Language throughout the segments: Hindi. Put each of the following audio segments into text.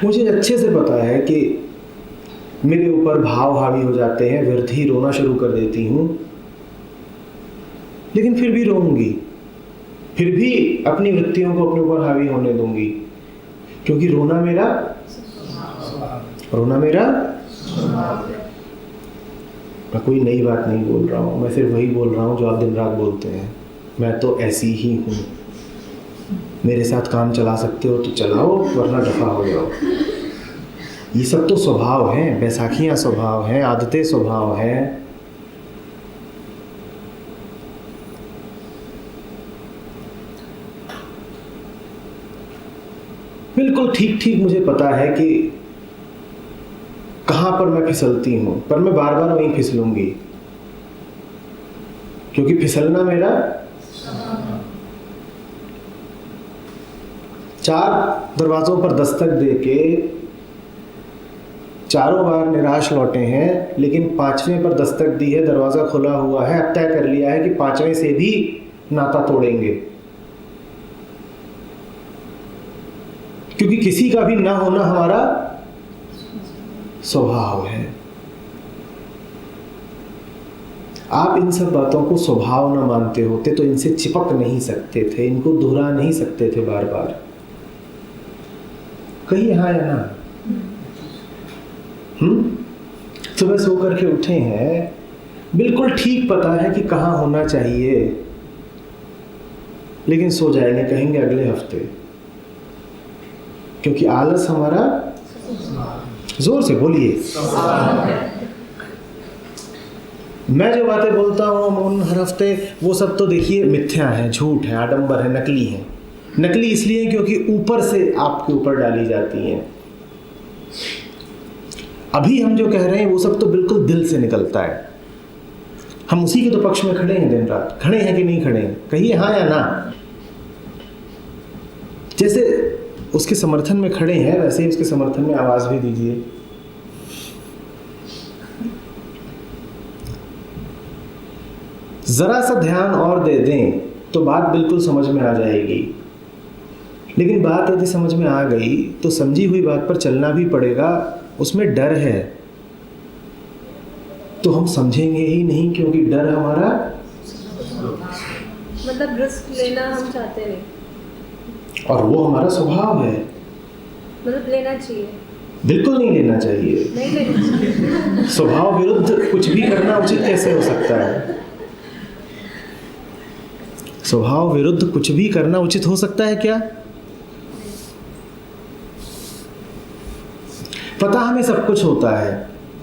मुझे अच्छे से पता है कि मेरे ऊपर भाव हावी हो जाते हैं, व्यर्थ ही रोना शुरू कर देती हूँ, लेकिन फिर भी रोऊंगी, फिर भी अपनी वृत्तियों को अपने ऊपर हावी होने दूंगी, क्योंकि रोना मेरा मैं कोई नई बात नहीं बोल रहा हूँ, मैं सिर्फ वही बोल रहा हूँ जो आप दिन रात बोलते हैं। मैं तो ऐसी ही हूँ, मेरे साथ काम चला सकते हो तो चलाओ, वरना दफा हो जाओ। ये सब तो स्वभाव हैं, बैसाखियाँ स्वभाव हैं, आदतें स्वभाव हैं। बिल्कुल ठीक ठीक मुझे पता है कि कहाँ पर मैं फिसलती हूँ, पर मैं बार बार वहीं फिसलूंगी, क्योंकि फिसलना मेरा 4 दरवाजों पर दस्तक देके चारों बार निराश लौटे हैं, लेकिन 5वें पर दस्तक दी है, दरवाजा खुला हुआ है, अब तय कर लिया है कि 5वें से भी नाता तोड़ेंगे, क्योंकि किसी का भी ना होना हमारा स्वभाव है। आप इन सब बातों को स्वभाव ना मानते होते तो इनसे चिपक नहीं सकते थे, इनको दोहरा नहीं सकते थे बार बार। कहीं हाँ या ना? सुबह सो करके उठे हैं, बिल्कुल ठीक पता है कि कहाँ होना चाहिए, लेकिन सो जाएंगे, कहेंगे अगले हफ्ते, क्योंकि आलस हमारा, जोर से बोलिए, मैं जो बातें बोलता हूँ हर हफ्ते, वो सब तो देखिए मिथ्या है, झूठ है, आडंबर है, नकली है। नकली इसलिए क्योंकि ऊपर से आपके ऊपर डाली जाती हैं। अभी हम जो कह रहे हैं वो सब तो बिल्कुल दिल से निकलता है, हम उसी के तो पक्ष में खड़े हैं, दिन रात खड़े हैं कि नहीं खड़े हैं, कहिए हाँ या ना। जैसे उसके समर्थन में खड़े हैं, वैसे ही उसके समर्थन में आवाज भी दीजिए। जरा सा ध्यान और दे दें तो बात बिल्कुल समझ में आ जाएगी, लेकिन बात यदि समझ में आ गई तो समझी हुई बात पर चलना भी पड़ेगा। उसमें डर है तो हम समझेंगे ही नहीं, क्योंकि डर हमारा, मतलब रिस्क लेना हम चाहते नहीं, और वो हमारा स्वभाव है। मतलब लेना चाहिए? बिल्कुल नहीं लेना चाहिए। नहीं लेना चाहिए। स्वभाव विरुद्ध कुछ भी करना उचित कैसे हो सकता है? स्वभाव विरुद्ध कुछ भी करना उचित हो सकता है क्या? पता हमें सब कुछ होता है,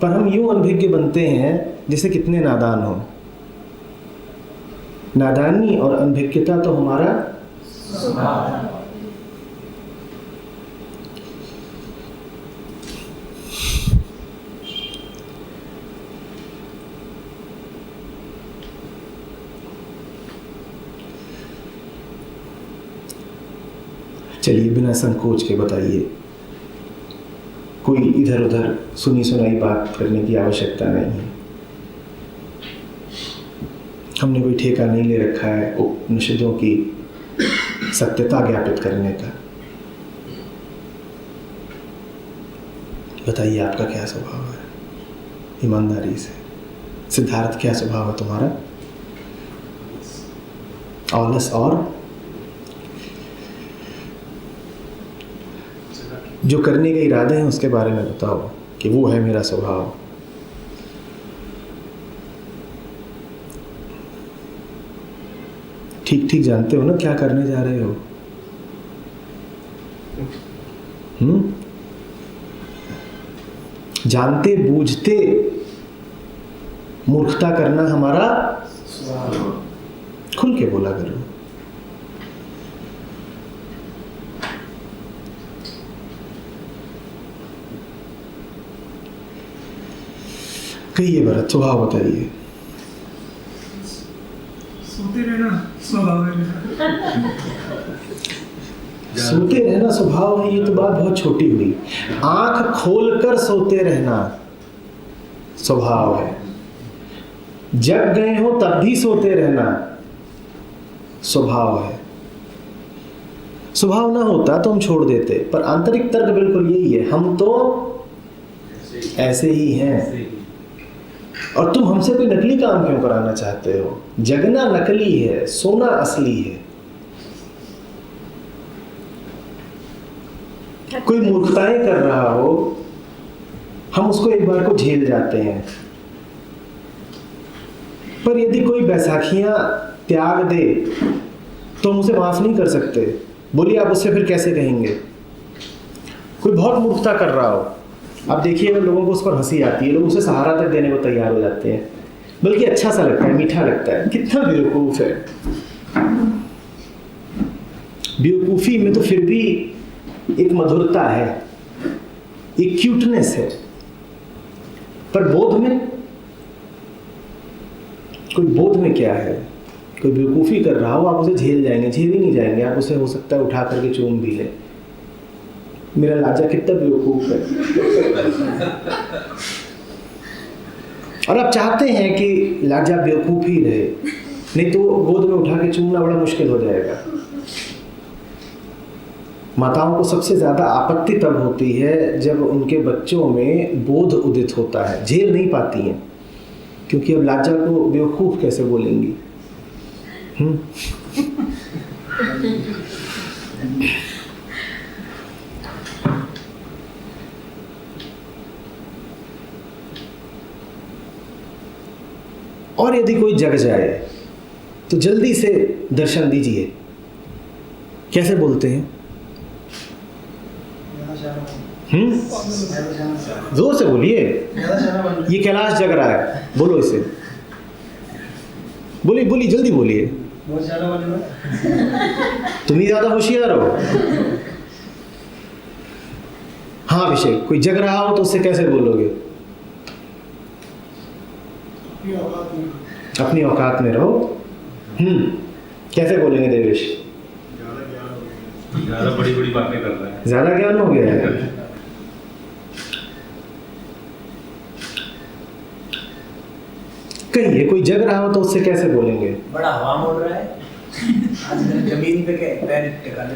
पर हम यूं अनभिज्ञ बनते हैं जैसे कितने नादान हो। नादानी और अनभिज्ञता तो हमारा स्वभाव। चलिए बिना संकोच के बताइए, कोई इधर उधर सुनी सुनाई बात करने की आवश्यकता नहीं है। हमने कोई ठेका नहीं ले रखा है उपनिषदों की सत्यता ज्ञापित करने का। बताइए आपका क्या स्वभाव है, ईमानदारी से। सिद्धार्थ क्या स्वभाव है तुम्हारा? आलस और जो करने के इरादे हैं उसके बारे में बताओ कि वो है मेरा स्वभाव। ठीक ठीक जानते हो ना क्या करने जा रहे हो? जानते बूझते मूर्खता करना हमारा स्वभाव। खुल के बोला करो। कहिए भरत, स्वभाव बताइए। सोते रहना स्वभाव है। सोते रहना स्वभाव है, ये तो बात बहुत छोटी हुई। आंख खोलकर सोते रहना स्वभाव है। जग गए हो तब भी सोते रहना स्वभाव है। स्वभाव ना होता तो हम छोड़ देते, पर आंतरिक तर्क बिल्कुल यही है, हम तो ऐसे ही हैं। और तुम हमसे कोई नकली काम क्यों कराना चाहते हो? जगना नकली है, सोना असली है। कोई मूर्खताएं कर रहा हो, हम उसको एक बार को झेल जाते हैं, पर यदि कोई बैसाखियां त्याग दे तो हम उसे माफ नहीं कर सकते। बोलिए आप उससे फिर कैसे कहेंगे? कोई बहुत मूर्खता कर रहा हो, आप देखिएगा लोगों को उस पर हंसी आती है, लोग उसे सहारा तक देने को तैयार हो जाते हैं, बल्कि अच्छा सा लगता है, मीठा लगता है, कितना बेवकूफ है। बेवकूफी में तो फिर भी एक मधुरता है, एक क्यूटनेस है, पर बोध में, कोई बोध में क्या है? कोई बेवकूफ़ी कर रहा हो, आप उसे झेल जाएंगे, झेल ही नहीं जाएंगे, आप उसे हो सकता है उठा करके चूम भी लें। मेरा लाजा कितना बेवकूफ़ है। और आप चाहते हैं कि लाजा बेवकूफ़ ही रहे, नहीं तो गोद में उठा के चूमना बड़ा मुश्किल हो जाएगा। माताओं को सबसे ज़्यादा आपत्ति तब होती है जब उनके बच्चों में बोध उदित होता है, झेल नहीं पाती हैं, क्योंकि अब लाजा को बेवकूफ़ कैसे बोलेंगी। और यदि कोई जग जाए तो जल्दी से दर्शन दीजिए। कैसे बोलते हैं? जोर से बोलिए। ये कैलाश जग रहा है, बोलो इसे, बोलिए बोलिए, जल्दी बोलिए। तुम ही ज्यादा होशियार हो। हाँ अभिषेक, कोई जग रहा हो तो उससे कैसे बोलोगे? अपनी औकात में रहो। कैसे बोलेंगे देवेश? ज्यादा बड़ी बड़ी बातें कर रहा है, ज्यादा ज्ञान हो गया है। कहिए, कोई जग रहा हो तो उससे कैसे बोलेंगे? बड़ा हवा मोड़ रहा है, आज जमीन पे के पैर टिका दे।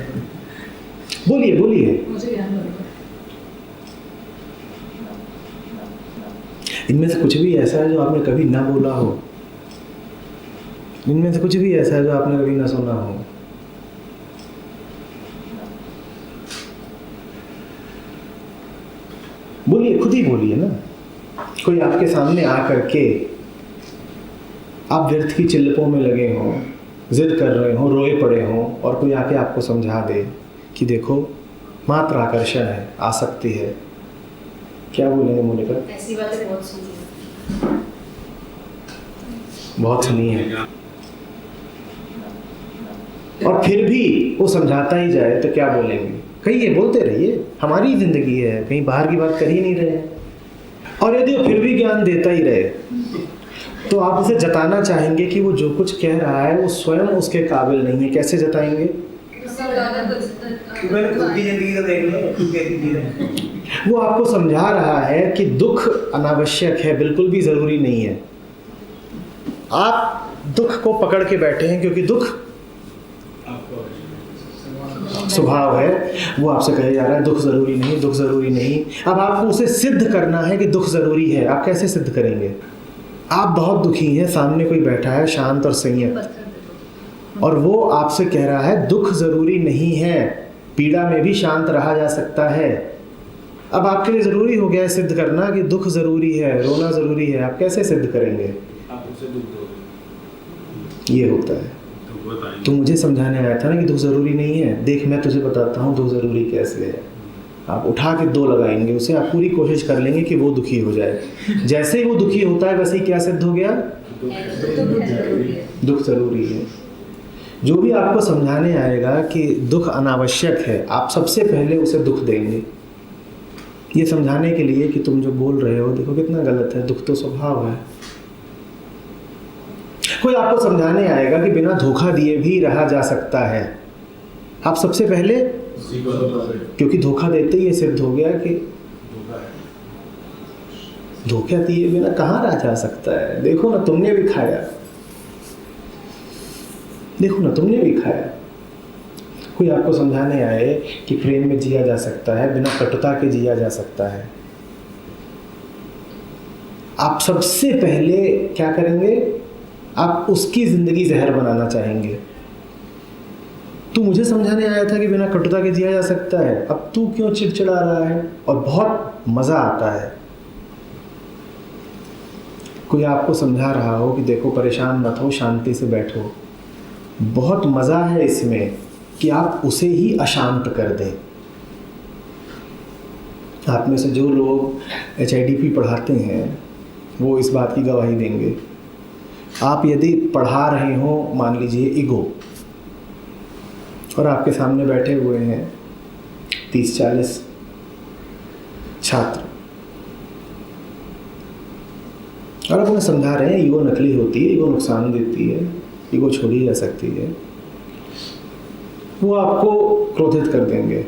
बोलिए बोलिए। मुझे ज्ञान हो गया। इनमें से कुछ भी ऐसा है जो आपने कभी ना बोला हो? इनमें से कुछ भी ऐसा है जो आपने कभी ना सुना हो? बोलिए, खुद ही बोलिए ना। कोई आपके सामने आकर के, आप व्यर्थ की चिल्लपों में लगे हों, जिद कर रहे हो, रोए पड़े हो, और कोई आके आपको समझा दे कि देखो मात्र आकर्षण है, आसक्ति है, क्या बोलेंगे मोनिका? ऐसी बातें बहुत सुनी है। बहुत सुनी है। और फिर भी वो समझाता ही जाए तो क्या बोलेंगे? कहिए, बोलते रहिए, हमारी जिंदगी है, कहीं बाहर की बात कर ही नहीं रहे। और यदि वो फिर भी ज्ञान देता ही रहे तो आप उसे जताना चाहेंगे कि वो जो कुछ कह रहा है वो स्वयं उसके काबिल नहीं है। कैसे जताएंगे? मैंने खुद की जिंदगी तो देख लो, खुद कैसी जी रहे हैं। वो आपको समझा रहा है कि दुख अनावश्यक है, बिल्कुल भी जरूरी नहीं है। आप दुख को पकड़ के बैठे हैं क्योंकि दुख स्वभाव है। वो आपसे कहे जा रहा है दुख जरूरी नहीं, दुख जरूरी नहीं। अब आपको उसे सिद्ध करना है कि दुख जरूरी है। आप कैसे सिद्ध करेंगे? आप बहुत दुखी हैं, सामने कोई बैठा है शांत और संयत, और वो आपसे कह रहा है दुख जरूरी नहीं है, पीड़ा में भी शांत रहा जा सकता है। अब आपके लिए जरूरी हो गया है सिद्ध करना कि दुख जरूरी है, रोना जरूरी है। आप कैसे सिद्ध करेंगे? आप उसे दुख दोगे। ये होता है। तो मुझे समझाने आया था ना कि दुख जरूरी नहीं है। देख, मैं तुझे बताता हूँ दुख जरूरी कैसे है। आप उठा के दो लगाएंगे उसे, आप पूरी कोशिश कर लेंगे कि वो दुखी हो जाए। जैसे ही वो दुखी होता है वैसे ही क्या सिद्ध हो गया? दुख जरूरी है। जो भी आपको समझाने आएगा कि दुख अनावश्यक है, आप सबसे पहले उसे दुख देंगे, ये समझाने के लिए कि तुम जो बोल रहे हो देखो कितना गलत है, दुख तो स्वभाव है। कोई आपको समझाने आएगा कि बिना धोखा दिए भी रहा जा सकता है, आप सबसे पहले, क्योंकि धोखा देते ही ये सिद्ध हो गया कि धोखा दिए बिना कहाँ रहा जा सकता है। देखो ना, तुमने भी खाया, देखो ना तुमने भी खाया। कोई आपको समझाने आए कि प्रेम में जिया जा सकता है, बिना कटुता के जिया जा सकता है, आप सबसे पहले क्या करेंगे? आप उसकी जिंदगी जहर बनाना चाहेंगे। तू मुझे समझाने आया था कि बिना कटुता के जिया जा सकता है, अब तू क्यों चिड़चिड़ा रहा है? और बहुत मजा आता है। कोई आपको समझा रहा हो कि देखो परेशान मत हो, शांति से बैठो, बहुत मजा है इसमें कि आप उसे ही अशांत कर दें। आप में से जो लोग HIDP पढ़ाते हैं वो इस बात की गवाही देंगे। आप यदि पढ़ा रहे हो, मान लीजिए ईगो, और आपके सामने बैठे हुए हैं 30-40 छात्र, और आप उन्हें समझा रहे हैं ईगो नकली होती है, ईगो नुकसान देती है, ईगो छोड़ी जा सकती है, वो आपको क्रोधित कर देंगे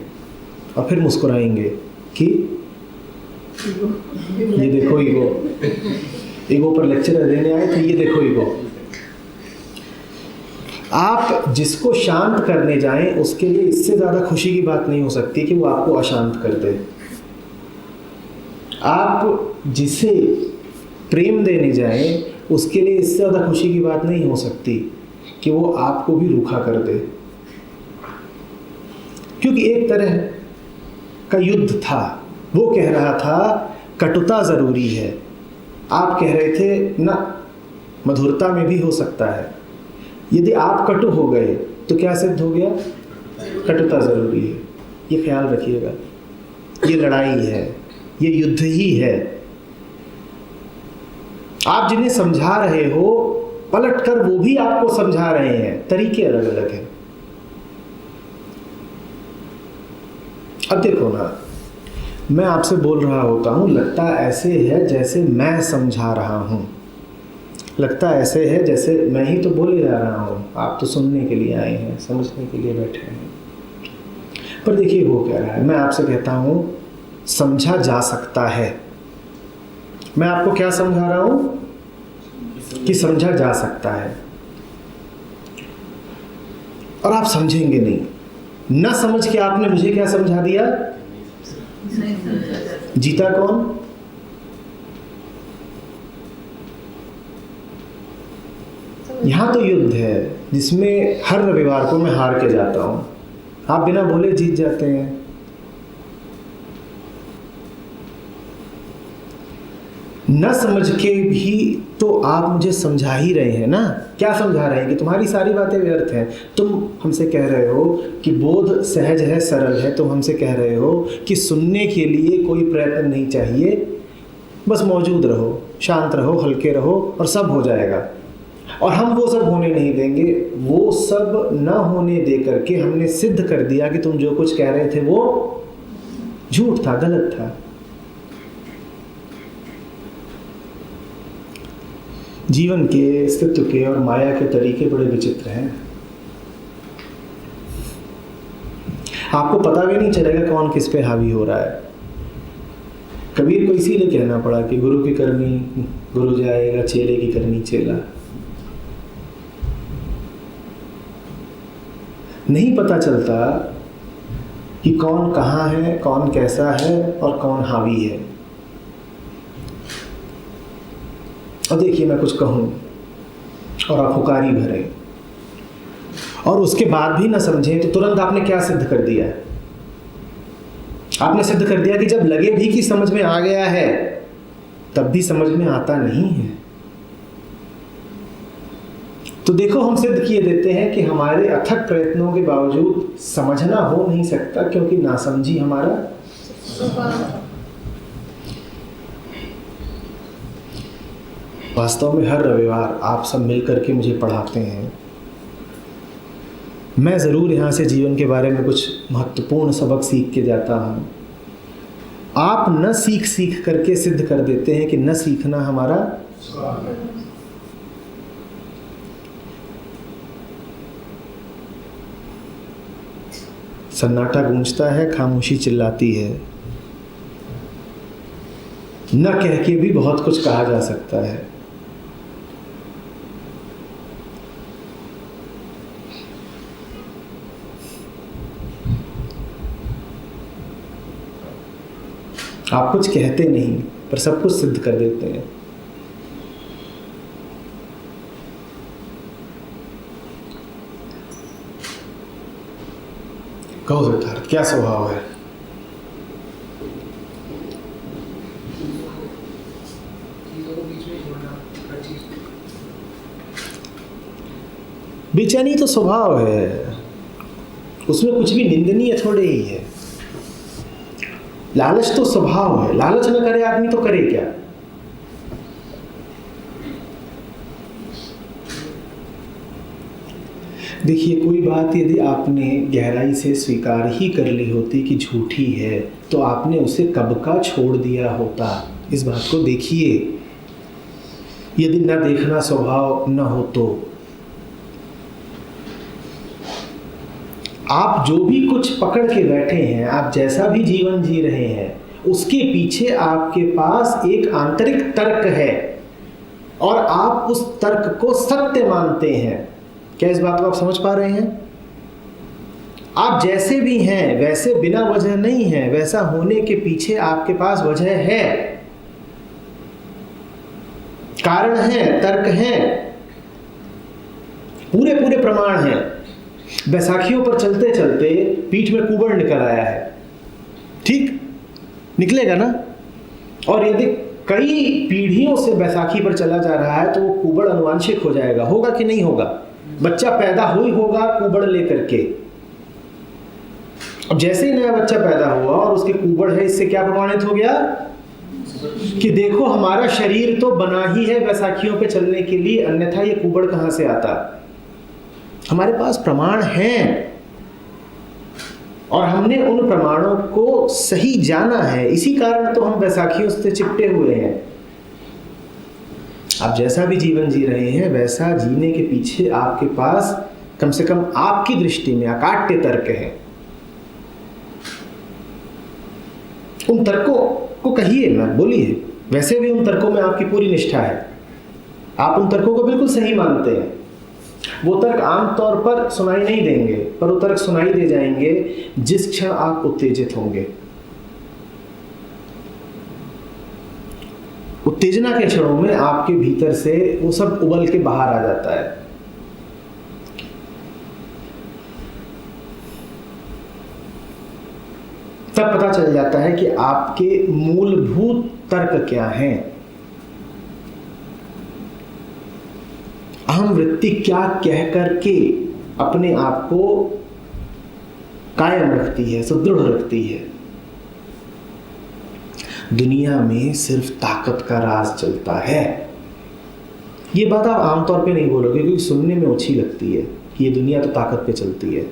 और फिर मुस्कुराएंगे कि ये देखो ईगो, ईगो पर लेक्चर देने आए थे, ये देखो ईगो। आप जिसको शांत करने जाएं उसके लिए इससे ज़्यादा खुशी की बात नहीं हो सकती कि वो आपको अशांत कर दे। आप जिसे प्रेम देने जाएं उसके लिए इससे ज़्यादा खुशी की बात नहीं हो सकती कि वो आपको भी रूखा कर दे, क्योंकि एक तरह का युद्ध था। वो कह रहा था कटुता ज़रूरी है, आप कह रहे थे ना मधुरता में भी हो सकता है। यदि आप कटु हो गए तो क्या सिद्ध हो गया? कटुता ज़रूरी है। ये ख्याल रखिएगा, ये लड़ाई है, ये युद्ध ही है। आप जिन्हें समझा रहे हो पलटकर वो भी आपको समझा रहे हैं, तरीके अलग अलग हैं। अब देखो ना, मैं आपसे बोल रहा होता हूं, लगता ऐसे है जैसे मैं समझा रहा हूं, लगता ऐसे है जैसे मैं ही तो बोले जा रहा हूं, आप तो सुनने के लिए आए हैं, समझने के लिए बैठे हैं। पर देखिए वो कह रहा है, मैं आपसे कहता हूं समझा जा सकता है। मैं आपको क्या समझा रहा हूं कि समझा जा सकता है, और आप समझेंगे नहीं। न समझ के आपने मुझे क्या समझा दिया? जीता कौन? यहां तो युद्ध है जिसमें हर रविवार को मैं हार के जाता हूं, आप बिना बोले जीत जाते हैं। न समझ के भी तो आप मुझे समझा ही रहे हैं ना। क्या समझा रहे हैं? कि तुम्हारी सारी बातें व्यर्थ हैं। तुम हमसे कह रहे हो कि बोध सहज है, सरल है। तुम हमसे कह रहे हो कि सुनने के लिए कोई प्रयत्न नहीं चाहिए, बस मौजूद रहो, शांत रहो, हल्के रहो और सब हो जाएगा। और हम वो सब होने नहीं देंगे। वो सब न होने दे करके हमने सिद्ध कर दिया कि तुम जो कुछ कह रहे थे वो झूठ था, गलत था। जीवन के, अस्तित्व के और माया के तरीके बड़े विचित्र हैं। आपको पता भी नहीं चलेगा कौन किस पे हावी हो रहा है। कबीर को इसीलिए कहना पड़ा कि गुरु की करनी गुरु जाएगा, चेले की करनी चेला। नहीं पता चलता कि कौन कहाँ है, कौन कैसा है और कौन हावी है। और देखिए, मैं कुछ कहूँ और आप हुकारी भरें और उसके बाद भी ना समझें तो तुरंत आपने क्या सिद्ध कर दिया? आपने सिद्ध कर दिया कि जब लगे भी कि समझ में आ गया है तब भी समझ में आता नहीं है। तो देखो, हम सिद्ध किए देते हैं कि हमारे अथक प्रयत्नों के बावजूद समझना हो नहीं सकता, क्योंकि नासमझी हमारा स्वभाव। वास्तव में हर रविवार आप सब मिल करके मुझे पढ़ाते हैं। मैं ज़रूर यहाँ से जीवन के बारे में कुछ महत्वपूर्ण सबक सीख के जाता हूँ। आप न सीख करके सिद्ध कर देते हैं कि न सीखना हमारा सन्नाटा गूंजता है, खामोशी चिल्लाती है। न कह के भी बहुत कुछ कहा जा सकता है। आप कुछ कहते नहीं पर सब कुछ सिद्ध कर देते हैं। कहो सिद्धार्थ, क्या स्वभाव है? चीजों को बीच में छोड़ना, हर चीज बेचैनी तो स्वभाव है, उसमें कुछ भी निंदनीय थोड़े ही है। लालच तो स्वभाव है, लालच न करे आदमी तो करे क्या? देखिए, कोई बात यदि आपने गहराई से स्वीकार ही कर ली होती कि झूठी है, तो आपने उसे कब का छोड़ दिया होता। इस बात को देखिए, यदि न देखना स्वभाव न हो तो आप जो भी कुछ पकड़ के बैठे हैं, आप जैसा भी जीवन जी रहे हैं, उसके पीछे आपके पास एक आंतरिक तर्क है और आप उस तर्क को सत्य मानते हैं। क्या इस बात को आप समझ पा रहे हैं? आप जैसे भी हैं वैसे बिना वजह नहीं है, वैसा होने के पीछे आपके पास वजह है, कारण है, तर्क है, पूरे पूरे प्रमाण हैं। बैसाखियों पर चलते चलते पीठ में कुबड़ निकल आया है, ठीक निकलेगा ना? और यदि कई पीढ़ियों से बैसाखी पर चला जा रहा है तो वो कुबड़ अनुवांशिक हो जाएगा, होगा कि नहीं होगा? बच्चा पैदा हुई होगा कुबड़ लेकर के। अब जैसे ही नया बच्चा पैदा हुआ और उसके कुबड़ है, इससे क्या प्रमाणित हो गया कि देखो हमारा शरीर तो बना ही है बैसाखियों पे चलने के लिए, अन्यथा ये कुबड़ कहां से आता? हमारे पास प्रमाण हैं और हमने उन प्रमाणों को सही जाना है, इसी कारण तो हम बैसाखियों से चिपटे हुए हैं। आप जैसा भी जीवन जी रहे हैं वैसा जीने के पीछे आपके पास कम से कम आपकी दृष्टि में अकाट्य तर्क है। उन तर्कों को कहिए ना, बोलिए। वैसे भी उन तर्कों में आपकी पूरी निष्ठा है, आप उन तर्कों को बिल्कुल सही मानते हैं। वो तर्क आमतौर पर सुनाई नहीं देंगे, पर वो तर्क सुनाई दे जाएंगे जिस क्षण आप उत्तेजित होंगे। उत्तेजना के क्षणों में आपके भीतर से वो सब उबल के बाहर आ जाता है। तब पता चल जाता है कि आपके मूलभूत तर्क क्या हैं, अहम वृत्ति क्या कह करके अपने आप को कायम रखती है, सुदृढ़ रखती है। दुनिया में सिर्फ ताकत का राज चलता है। ये बात आप आमतौर पे नहीं बोलोगे क्योंकि सुनने में अच्छी लगती है कि ये दुनिया तो ताकत पे चलती है।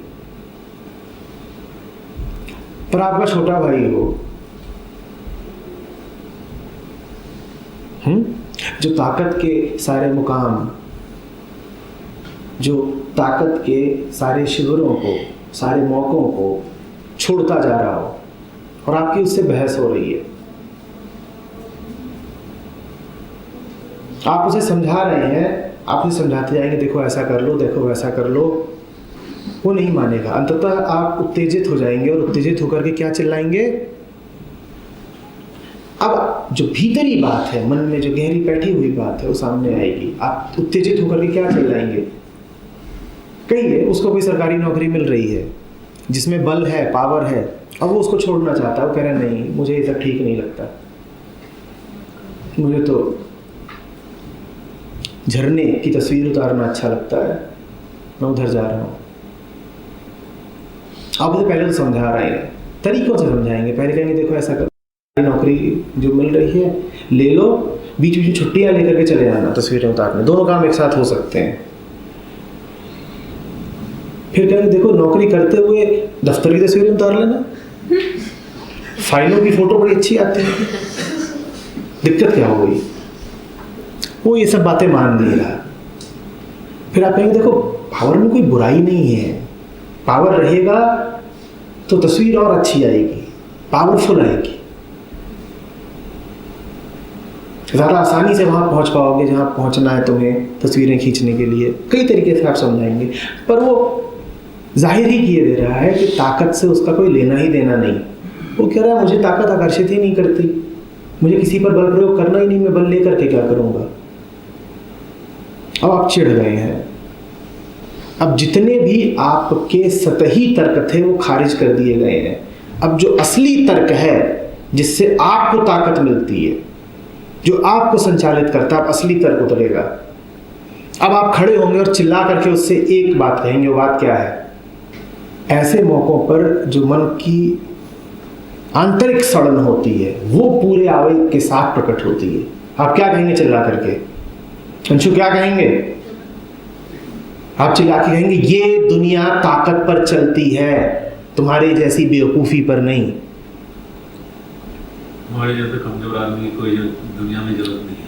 पर आपका छोटा भाई हो जो ताकत के सारे मुकाम, जो ताकत के सारे शिविरों को, सारे मौकों को छोड़ता जा रहा हो और आपकी उससे बहस हो रही है, आप उसे समझा रहे हैं, आप उसे समझाते जाएंगे, देखो ऐसा कर लो, देखो वैसा कर लो, वो नहीं मानेगा। अंततः आप उत्तेजित हो जाएंगे और उत्तेजित होकर के क्या चिल्लाएंगे? अब जो भीतरी बात है, मन में जो गहरी बैठी हुई बात है, वो सामने आएगी। आप उत्तेजित होकर के क्या चिल्लाएंगे? कहिए उसको कोई सरकारी नौकरी मिल रही है जिसमें बल है, पावर है, अब वो उसको छोड़ना चाहता है। वो कह रहा है नहीं, मुझे ये सब ठीक नहीं लगता, मुझे तो झरने की तस्वीर उतारना अच्छा लगता है, मैं उधर जा रहा हूँ। आप उसे पहले तो समझा रहे हैं, तरीकों से समझाएंगे। पहले कहेंगे देखो ऐसा कर, नौकरी जो मिल रही है ले लो, बीच बीच में छुट्टियां लेकर के चले जाना तस्वीरें उतारने, दोनों काम एक साथ हो सकते हैं। फिर कहेंगे देखो नौकरी करते हुए दफ्तर की तस्वीरें उतार लेना, फाइलों की फोटो बड़ी अच्छी आती है, दिक्कत क्या हो गई? वो ये सब बातें मान लेगा। फिर आप कहेंगे देखो पावर में कोई बुराई नहीं है, पावर रहेगा तो तस्वीर और अच्छी आएगी, पावरफुल आएगी, ज़्यादा आसानी से वहां पहुंच पाओगे जहां पहुंचना है तुम्हें तस्वीरें खींचने के लिए। कई तरीके से आप समझाएंगे, पर वो जाहिर ही किए दे रहा है कि ताकत से उसका कोई लेना ही देना नहीं। वो कह रहा है मुझे ताकत आकर्षित ही नहीं करती, मुझे किसी पर बल प्रयोग करना ही नहीं, मैं बल लेकर के क्या करूंगा। अब आप चिढ़ गए हैं। अब जितने भी आपके सतही तर्क थे वो खारिज कर दिए गए हैं। अब जो असली तर्क है जिससे आपको ताकत मिलती है, जो आपको संचालित करता है, अब असली तर्क उतरेगा। अब आप खड़े होंगे और चिल्ला करके उससे एक बात कहेंगे। वो बात क्या है? ऐसे मौकों पर जो मन की आंतरिक सड़न होती है वो पूरे आवेग के साथ प्रकट होती है। आप क्या कहेंगे चिल्ला करके? अंशु क्या कहेंगे? आप चिल्ला के कहेंगे ये दुनिया ताकत पर चलती है, तुम्हारे जैसी बेवकूफी पर नहीं। हमारे जैसे कमजोर आदमी की कोई दुनिया में जरूरत नहीं है।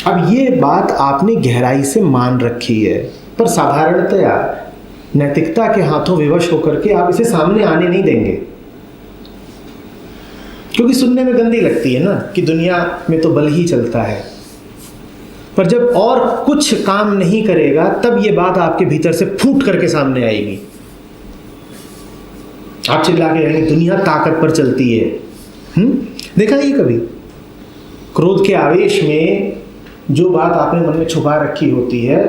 अब ये बात आपने गहराई से मान रखी है, पर साधारणतया नैतिकता के हाथों विवश होकर के आप इसे सामने आने नहीं देंगे, क्योंकि सुनने में गंदी लगती है ना कि दुनिया में तो बल ही चलता है। पर जब और कुछ काम नहीं करेगा तब ये बात आपके भीतर से फूट करके सामने आएगी। आप चिल्ला के कहेंगे दुनिया ताकत पर चलती है। देखा ये कभी? क्रोध के आवेश में जो बात आपने मन में छुपा रखी होती है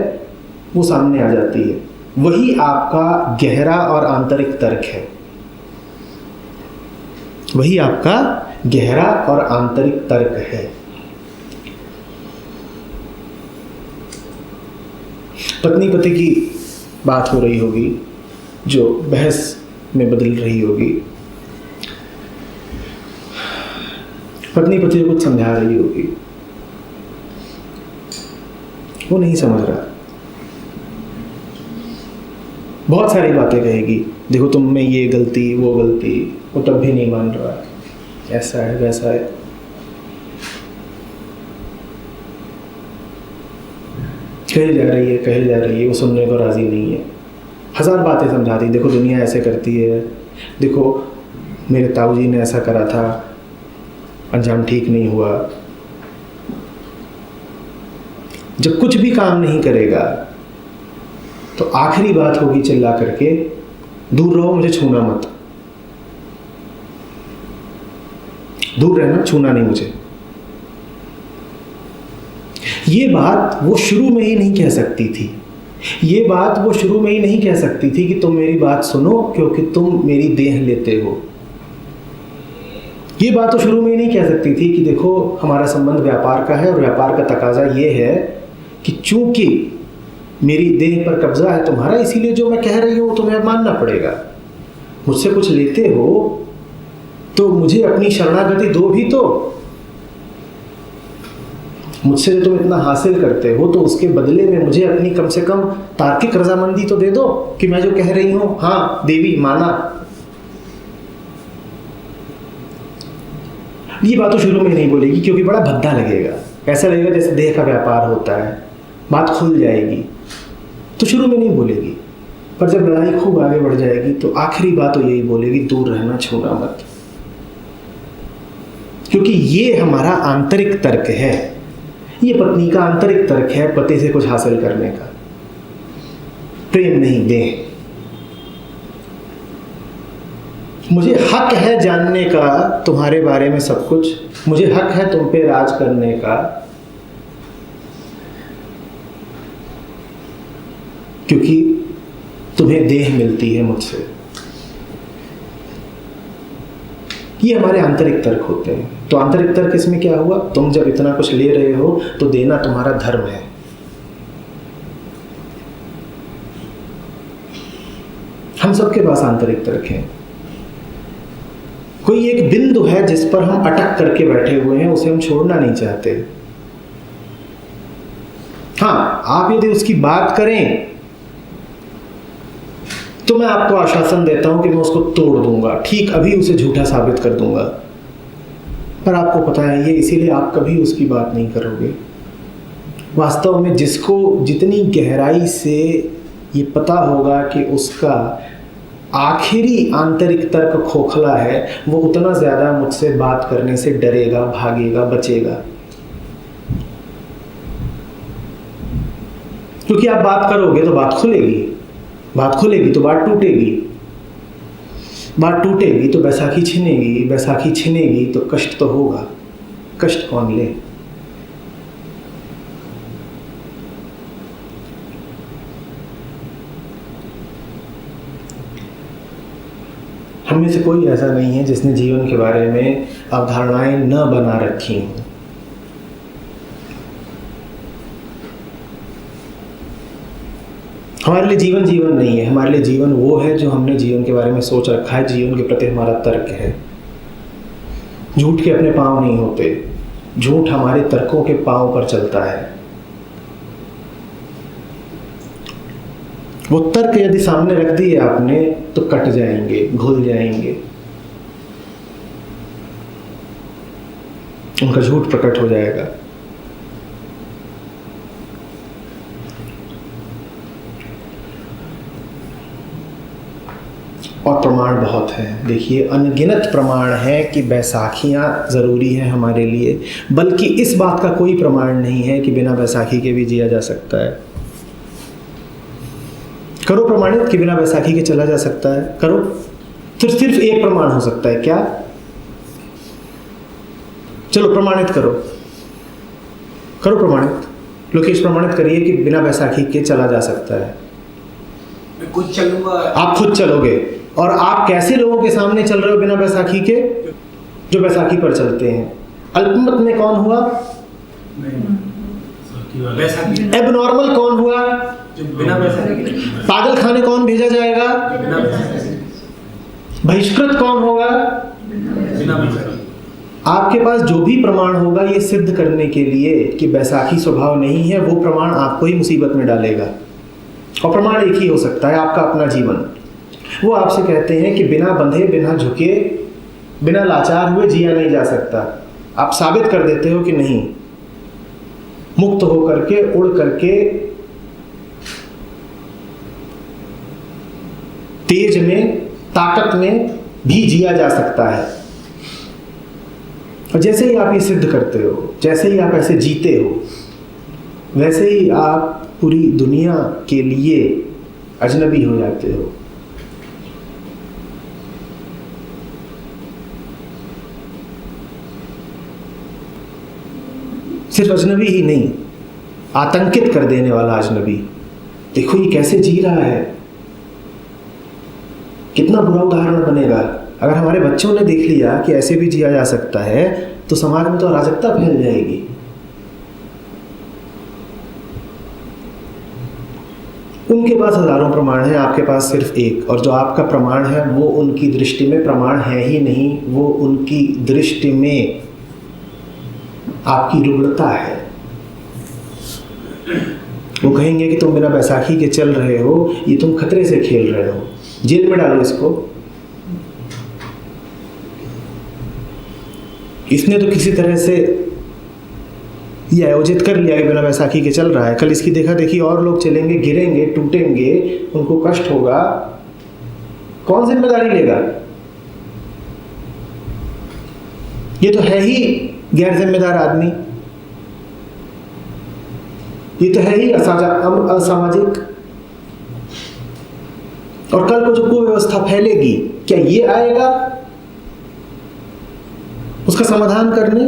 वो सामने आ जाती है। वही आपका गहरा और आंतरिक तर्क है। वही आपका गहरा और आंतरिक तर्क है। पत्नी पति की बात हो रही होगी जो बहस में बदल रही होगी। पत्नी पति को कुछ समझा रही होगी, वो नहीं समझ रहा। बहुत सारी बातें कहेगी, देखो तुम में ये गलती वो गलती, वो तब भी नहीं मान रहा, ऐसा है वैसा है। कही जा रही है, वो सुनने को राजी नहीं है। हजार बातें समझाती, देखो दुनिया ऐसे करती है, देखो मेरे ताऊजी ने ऐसा करा था, अंजाम ठीक नहीं हुआ। जब कुछ भी काम नहीं करेगा तो आखिरी बात होगी चिल्ला करके, दूर रहो, मुझे छूना मत, दूर रहना, छूना नहीं मुझे। ये बात वो शुरू में ही नहीं कह सकती थी। ये बात वो शुरू में ही नहीं कह सकती थी कि तुम मेरी बात सुनो क्योंकि तुम मेरी देह लेते हो। ये बात तो शुरू में ही नहीं कह सकती थी कि देखो हमारा संबंध व्यापार का है और व्यापार का तकाजा ये है कि चूंकि मेरी देह पर कब्जा है तुम्हारा, इसीलिए जो मैं कह रही हूं तुम्हें मानना पड़ेगा। मुझसे कुछ लेते हो तो मुझे अपनी शरणागति दो भी तो। मुझसे जो तुम इतना हासिल करते हो तो उसके बदले में मुझे अपनी कम से कम तार्किक रजामंदी तो दे दो कि मैं जो कह रही हूं हाँ देवी माना। ये बात तो शुरू में नहीं बोलेगी क्योंकि बड़ा भद्दा लगेगा, ऐसा लगेगा जैसे देह का व्यापार होता है, बात खुल जाएगी, तो शुरू में नहीं बोलेगी। पर जब लड़ाई खूब आगे बढ़ जाएगी तो आखिरी बात तो यही बोलेगी, दूर रहना, छूना मत। क्योंकि ये हमारा आंतरिक तर्क है, ये पत्नी का आंतरिक तर्क है पति से कुछ हासिल करने का। प्रेम नहीं, देह। मुझे हक है जानने का तुम्हारे बारे में सब कुछ, मुझे हक है तुम पे राज करने का, क्योंकि तुम्हें देह मिलती है मुझसे। ये हमारे आंतरिक तर्क होते हैं। तो आंतरिक तर्क इसमें क्या हुआ? तुम जब इतना कुछ ले रहे हो तो देना तुम्हारा धर्म है। हम सबके पास आंतरिक तर्क है। कोई एक बिंदु है जिस पर हम अटक करके बैठे हुए हैं, उसे हम छोड़ना नहीं चाहते। हाँ, आप यदि उसकी बात करें तो मैं आपको आश्वासन देता हूं कि मैं उसको तोड़ दूंगा, ठीक अभी उसे झूठा साबित कर दूंगा। पर आपको पता है ये इसीलिए आप कभी उसकी बात नहीं करोगे। वास्तव में जिसको जितनी गहराई से ये पता होगा कि उसका आखिरी आंतरिक तर्क खोखला है, वो उतना ज्यादा मुझसे बात करने से डरेगा, भागेगा, बचेगा। क्योंकि आप बात करोगे तो बात खुलेगी, बात खुलेगी तो बात टूटेगी। बात टूटेगी तो बैसाखी छिनेगी, बैसाखी छिनेगी तो कष्ट तो होगा। कष्ट कौन ले? हम में से कोई ऐसा नहीं है जिसने जीवन के बारे में अवधारणाएं न बना रखी हों। हमारे लिए जीवन जीवन नहीं है, हमारे लिए जीवन वो है जो हमने जीवन के बारे में सोच रखा है, जीवन के प्रति हमारा तर्क है। झूठ के अपने पांव नहीं होते, झूठ हमारे तर्कों के पांव पर चलता है। वो तर्क यदि सामने रख दिए आपने तो कट जाएंगे, घुल जाएंगे, उनका झूठ प्रकट हो जाएगा। और प्रमाण बहुत हैं। देखिए, अनगिनत प्रमाण है कि बैसाखियाँ ज़रूरी हैं हमारे लिए, बल्कि इस बात का कोई प्रमाण नहीं है कि बिना बैसाखी के भी जिया जा सकता है। करो प्रमाणित कि बिना बैसाखी के चला जा सकता है, करो। सिर्फ एक प्रमाण हो सकता है, क्या? चलो प्रमाणित करो, करो प्रमाणित। लोकेश प्रमाणित करिए कि बिना बैसाखी के चला जा सकता है। मैं खुद चलूंगा। आप खुद चलोगे? और आप कैसे लोगों के सामने चल रहे हो बिना बैसाखी के? जो बैसाखी पर चलते हैं। अल्पमत में कौन हुआ? बैसाखी। एबनॉर्मल कौन हुआ? जो बिना बैसाखी। पागल खाने कौन भेजा जाएगा? बिना बैसाखी। बहिष्कृत कौन होगा? बिना बैसाखी। आपके पास जो भी प्रमाण होगा ये सिद्ध करने के लिए कि बैसाखी स्वभाव नहीं है, वो प्रमाण आपको ही मुसीबत में डालेगा। और प्रमाण एक ही हो सकता है, आपका अपना जीवन। वो आपसे कहते हैं कि बिना बंधे, बिना झुके, बिना लाचार हुए जिया नहीं जा सकता। आप साबित कर देते हो कि नहीं, मुक्त हो करके, उड़ करके, तेज में, ताकत में भी जिया जा सकता है। और जैसे ही आप ये सिद्ध करते हो, जैसे ही आप ऐसे जीते हो, वैसे ही आप पूरी दुनिया के लिए अजनबी हो जाते हो। सिर्फ अजनबी ही नहीं, आतंकित कर देने वाला अजनबी। देखो ये कैसे जी रहा है, कितना बुरा उदाहरण बनेगा। अगर हमारे बच्चों ने देख लिया कि ऐसे भी जिया जा सकता है तो समाज में तो अराजकता फैल जाएगी। उनके पास हजारों प्रमाण हैं, आपके पास सिर्फ एक। और जो आपका प्रमाण है वो उनकी दृष्टि में प्रमाण है ही नहीं, वो उनकी दृष्टि में आपकी रुग्णता है। वो कहेंगे कि तुम बिना बैसाखी के चल रहे हो, ये तुम खतरे से खेल रहे हो, जेल में डालो इसको। इसने तो किसी तरह से ये आयोजित कर लिया कि बिना बैसाखी के चल रहा है। कल इसकी देखा देखी और लोग चलेंगे, गिरेंगे, टूटेंगे, उनको कष्ट होगा, कौन जिम्मेदारी लेगा? ये तो है ही गैर जिम्मेदार आदमी, ये तो है ही असामाजिक। और कल को जो कुव्यवस्था फैलेगी, क्या ये आएगा उसका समाधान करने?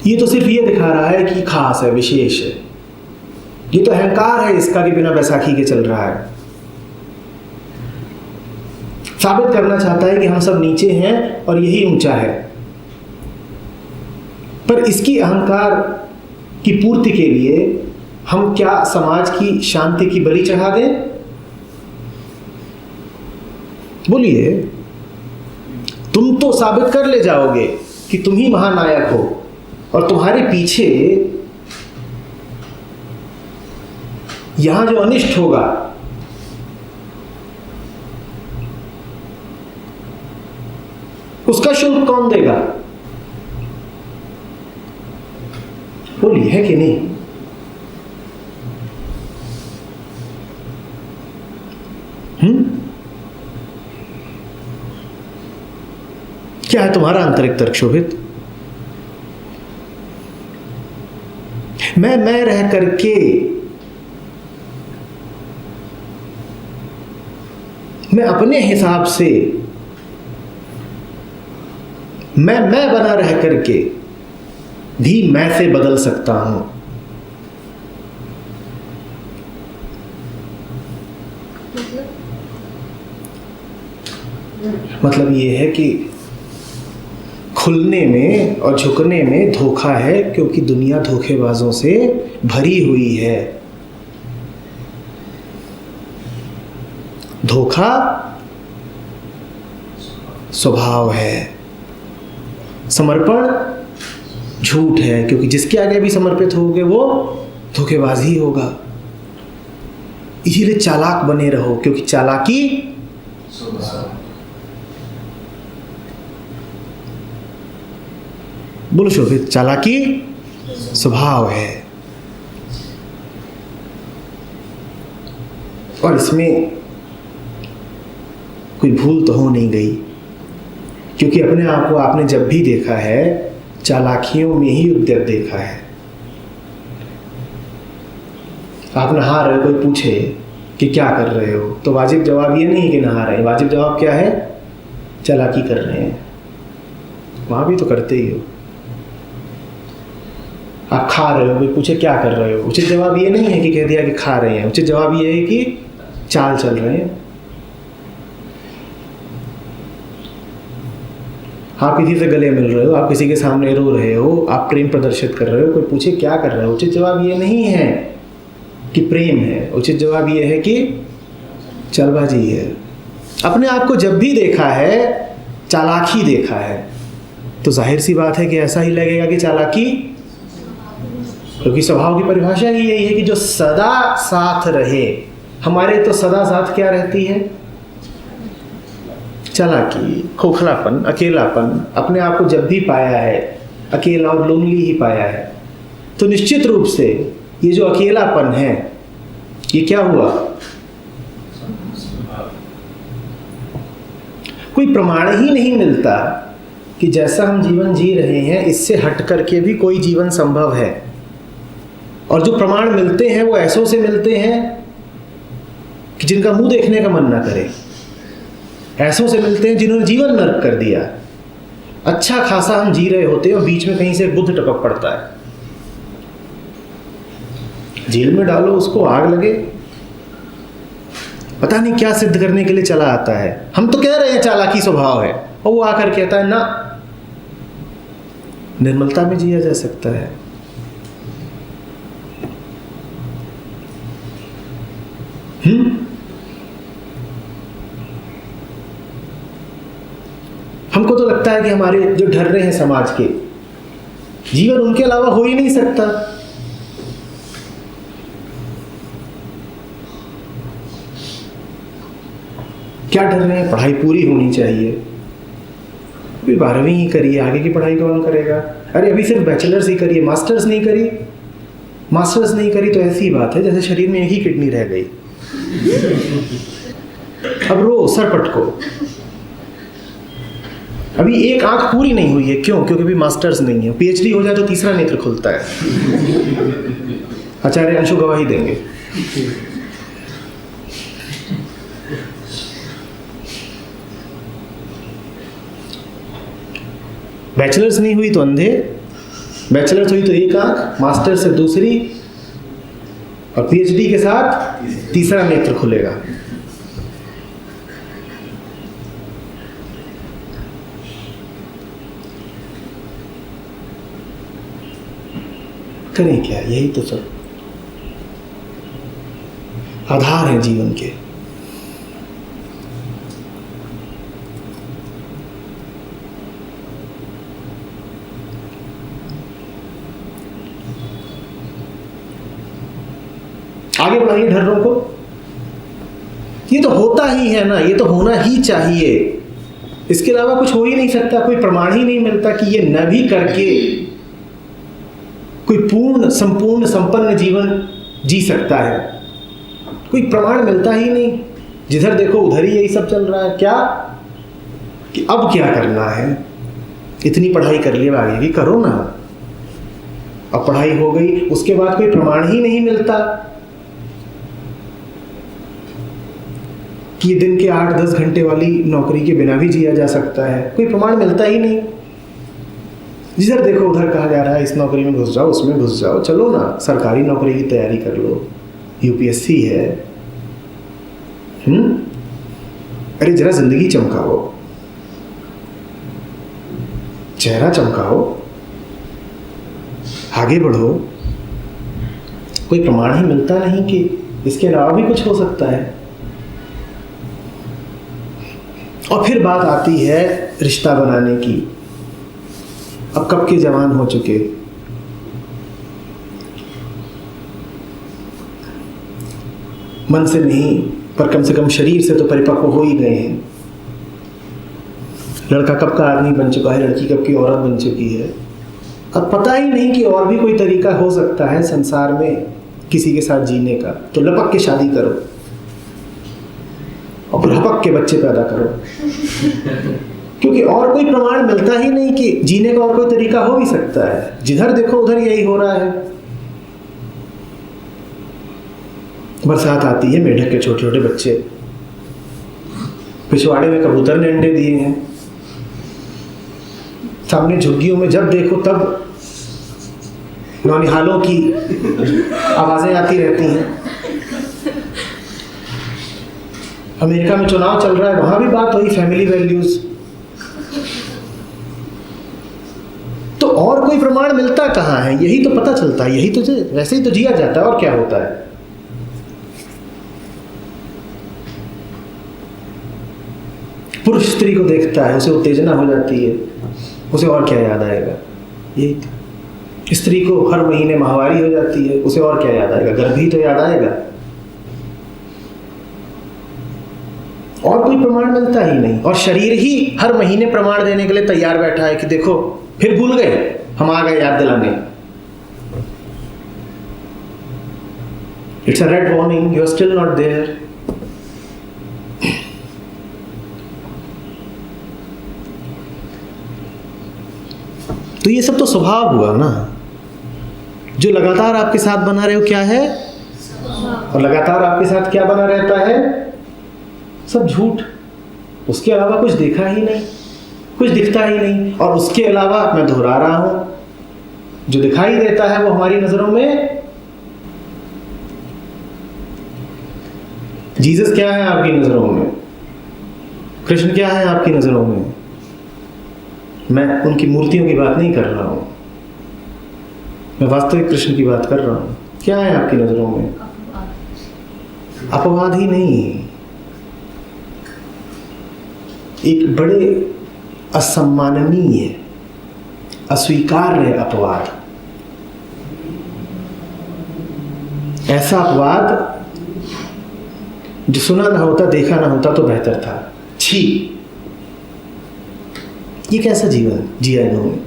ये तो सिर्फ ये दिखा रहा है कि खास है, विशेष है। ये तो अहंकार है इसका कि बिना बैसाखी के चल रहा है। साबित करना चाहता है कि हम सब नीचे हैं और यही ऊंचा है। पर इसकी अहंकार की पूर्ति के लिए हम क्या समाज की शांति की बलि चढ़ा दें? बोलिए, तुम तो साबित कर ले जाओगे कि तुम ही महानायक हो और तुम्हारे पीछे यहां जो अनिष्ट होगा उसका शुल्क कौन देगा? बोलिए, है कि नहीं? क्या है तुम्हारा आंतरिक तर्क शोभित? मैं रह करके मैं अपने हिसाब से मैं बना रह करके भी मैं से बदल सकता हूं। मतलब ये है कि खुलने में और झुकने में धोखा है, क्योंकि दुनिया धोखेबाजों से भरी हुई है। धोखा स्वभाव है, समर्पण झूठ है, क्योंकि जिसके आगे भी समर्पित होगे वो धोखेबाज ही होगा। इसीलिए चालाक बने रहो, क्योंकि चालाकी बोलो शोभित, चालाकी स्वभाव है। और इसमें कोई भूल तो हो नहीं गई, क्योंकि अपने आप को आपने जब भी देखा है चालाकियों में ही उद्यत देखा है। आप नहा रहे हो, कोई पूछे कि क्या कर रहे हो, तो वाजिब जवाब ये नहीं कि नहा रहे हैं। वाजिब जवाब क्या है? चालाकी कर रहे हैं। वहां भी तो करते ही हो। आप खा रहे हो, कोई पूछे क्या कर रहे हो, उचित जवाब ये नहीं है कि कह दिया कि खा रहे हैं। उचित जवाब ये है कि चाल चल रहे हैं। आप किसी से गले मिल रहे हो, आप किसी के सामने रो रहे हो, आप प्रेम प्रदर्शित कर रहे हो, कोई पूछे क्या कर रहे हो, उचित जवाब ये नहीं है कि प्रेम है। उचित जवाब ये है कि चालबाजी है। अपने आप को जब भी देखा है चालाकी देखा है, तो जाहिर सी बात है कि ऐसा ही लगेगा कि चालाकी, क्योंकि स्वभाव की परिभाषा ही यही है कि जो सदा साथ रहे। हमारे तो सदा साथ क्या रहती है? चालाकी, खोखलापन, अकेलापन। अपने आप को जब भी पाया है अकेला और लोनली ही पाया है, तो निश्चित रूप से ये जो अकेलापन है ये क्या हुआ? कोई प्रमाण ही नहीं मिलता कि जैसा हम जीवन जी रहे हैं इससे हट करके भी कोई जीवन संभव है। और जो प्रमाण मिलते हैं वो ऐसों से मिलते हैं कि जिनका मुंह देखने का मन ना करे। ऐसों से मिलते हैं जिन्होंने जीवन नर्क कर दिया। अच्छा खासा हम जी रहे होते हैं और बीच में कहीं से बुद्ध टपक पड़ता है। जेल में डालो उसको, आग लगे, पता नहीं क्या सिद्ध करने के लिए चला आता है। हम तो कह रहे हैं चालाकी स्वभाव है, और वो आकर कहता है ना, निर्मलता में जिया जा सकता है। हमको तो लगता है कि हमारे जो डर रहे हैं समाज के, जीवन उनके अलावा हो ही नहीं सकता। क्या डर रहे हैं? पढ़ाई पूरी होनी चाहिए। अभी 12वीं ही करिए, आगे की पढ़ाई कौन करेगा? अरे अभी सिर्फ बैचलर्स ही करिए, मास्टर्स नहीं करी। मास्टर्स नहीं करी तो ऐसी बात है जैसे शरीर में एक ही किडनी रह गई। अब रो सर पटको। अभी एक आंख पूरी नहीं हुई है, क्यों? क्योंकि अभी मास्टर्स नहीं है। पीएचडी हो जाए तो तीसरा नेत्र खुलता है। आचार्य अंशु गवाही देंगे। बैचलर्स नहीं हुई तो अंधे, बैचलर्स हुई तो एक आंख, मास्टर से दूसरी, और पीएचडी के साथ तीसरा नेत्र खुलेगा। करें क्या? यही तो सब आधार है जीवन के। आगे बढ़ाइए ढर्रों को। ये तो होता ही है ना, ये तो होना ही चाहिए। इसके अलावा कुछ हो ही नहीं सकता। कोई प्रमाण ही नहीं मिलता कि ये न भी करके कोई पूर्ण, संपूर्ण, संपन्न जीवन जी सकता है। कोई प्रमाण मिलता ही नहीं। जिधर देखो उधर ही यही सब चल रहा है। क्या कि अब क्या करना है? इतनी पढ़ाई कर ली, आगे की करो ना। अब पढ़ाई हो गई, उसके बाद कोई प्रमाण ही नहीं मिलता कि ये दिन के 8-10 घंटे वाली नौकरी के बिना भी जिया जा सकता है? कोई प्रमाण मिलता ही नहीं। जिधर देखो उधर कहा जा रहा है इस नौकरी में घुस जाओ, उसमें घुस जाओ। चलो ना, सरकारी नौकरी की तैयारी कर लो, यूपीएससी है। अरे जरा जिंदगी चमकाओ, चेहरा चमकाओ, आगे बढ़ो। कोई प्रमाण ही मिलता नहीं कि इसके अलावा भी कुछ हो सकता है। और फिर बात आती है रिश्ता बनाने की। अब कब के जवान हो चुके, मन से नहीं पर कम से कम शरीर से तो परिपक्व हो ही गए हैं। लड़का कब का आदमी बन चुका है, लड़की कब की औरत बन चुकी है। अब पता ही नहीं कि और भी कोई तरीका हो सकता है संसार में किसी के साथ जीने का, तो लपक के शादी करो और फिर हपक के बच्चे पैदा करो। क्योंकि और कोई प्रमाण मिलता ही नहीं कि जीने का और कोई तरीका हो भी सकता है। जिधर देखो उधर यही हो रहा है। बरसात आती है, मेढक के छोटे छोटे बच्चे, पिछवाड़े में कबूतर ने अंडे दिए हैं, सामने झुग्गियों में जब देखो तब नौनिहालों की आवाजें आती रहती हैं। अमेरिका में चुनाव चल रहा है, वहां भी बात हुई फैमिली वैल्यूज। तो और कोई प्रमाण मिलता कहाँ है? यही तो पता चलता है, यही तो वैसे ही तो जिया जाता है। और क्या होता है? पुरुष स्त्री को देखता है, उसे उत्तेजना हो जाती है, उसे और क्या याद आएगा? यही तो। स्त्री को हर महीने माहवारी हो जाती है, उसे और क्या याद आएगा? गर्भ ही तो याद आएगा। और कोई प्रमाण मिलता ही नहीं। और शरीर ही हर महीने प्रमाण देने के लिए तैयार बैठा है कि देखो फिर भूल गए, हम आ गए याद दिलाने। It's a red warning, you are still not there. तो ये सब तो स्वभाव हुआ ना, जो लगातार आपके साथ बना रहे हो क्या है, और लगातार आपके साथ क्या बना रहता है? सब झूठ। उसके अलावा कुछ देखा ही नहीं, कुछ दिखता ही नहीं। और उसके अलावा मैं दोहरा रहा हूं, जो दिखाई देता है वो हमारी नजरों में जीसस क्या है आपकी नजरों में, कृष्ण क्या है आपकी नजरों में। मैं उनकी मूर्तियों की बात नहीं कर रहा हूं, मैं वास्तविक कृष्ण की बात कर रहा हूं। क्या है आपकी नजरों में? अपवाद ही नहीं, एक बड़े असम्माननीय, अस्वीकार्य अपवाद। ऐसा अपवाद जो सुना ना होता, देखा ना होता तो बेहतर था। छी, ये कैसा जीवन जिया इन्होंने।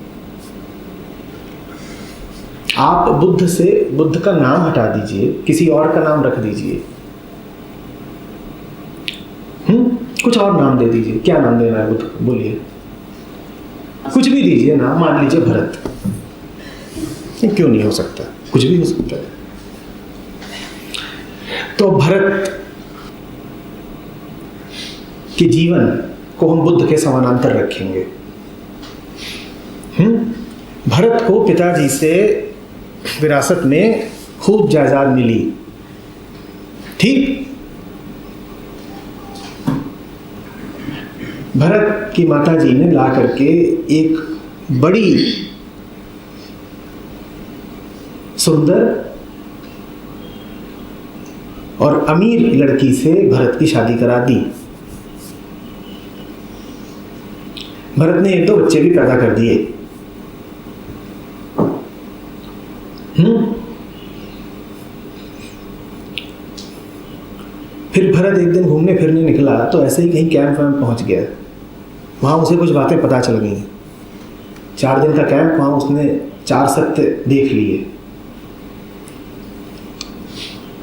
आप बुद्ध से बुद्ध का नाम हटा दीजिए, किसी और का नाम रख दीजिए, कुछ और नाम दे दीजिए। क्या नाम देना है बुद्ध को? बोलिए, कुछ भी दीजिए नाम। मान लीजिए भरत, क्यों नहीं हो सकता? कुछ भी हो सकता है। तो भरत के जीवन को हम बुद्ध के समानांतर रखेंगे। भरत को पिताजी से विरासत में खूब जायदाद मिली, ठीक। भरत की माताजी ने ला करके एक बड़ी सुंदर और अमीर लड़की से भरत की शादी करा दी। भरत ने 1-2 बच्चे भी पैदा कर दिए। फिर भरत एक दिन घूमने फिरने निकला तो ऐसे ही कहीं कैंप वैम्प पहुंच गया। वहां उसे कुछ बातें पता चल गई। 4 दिन का कैंप, वहां उसने 4 सत्य देख लिए।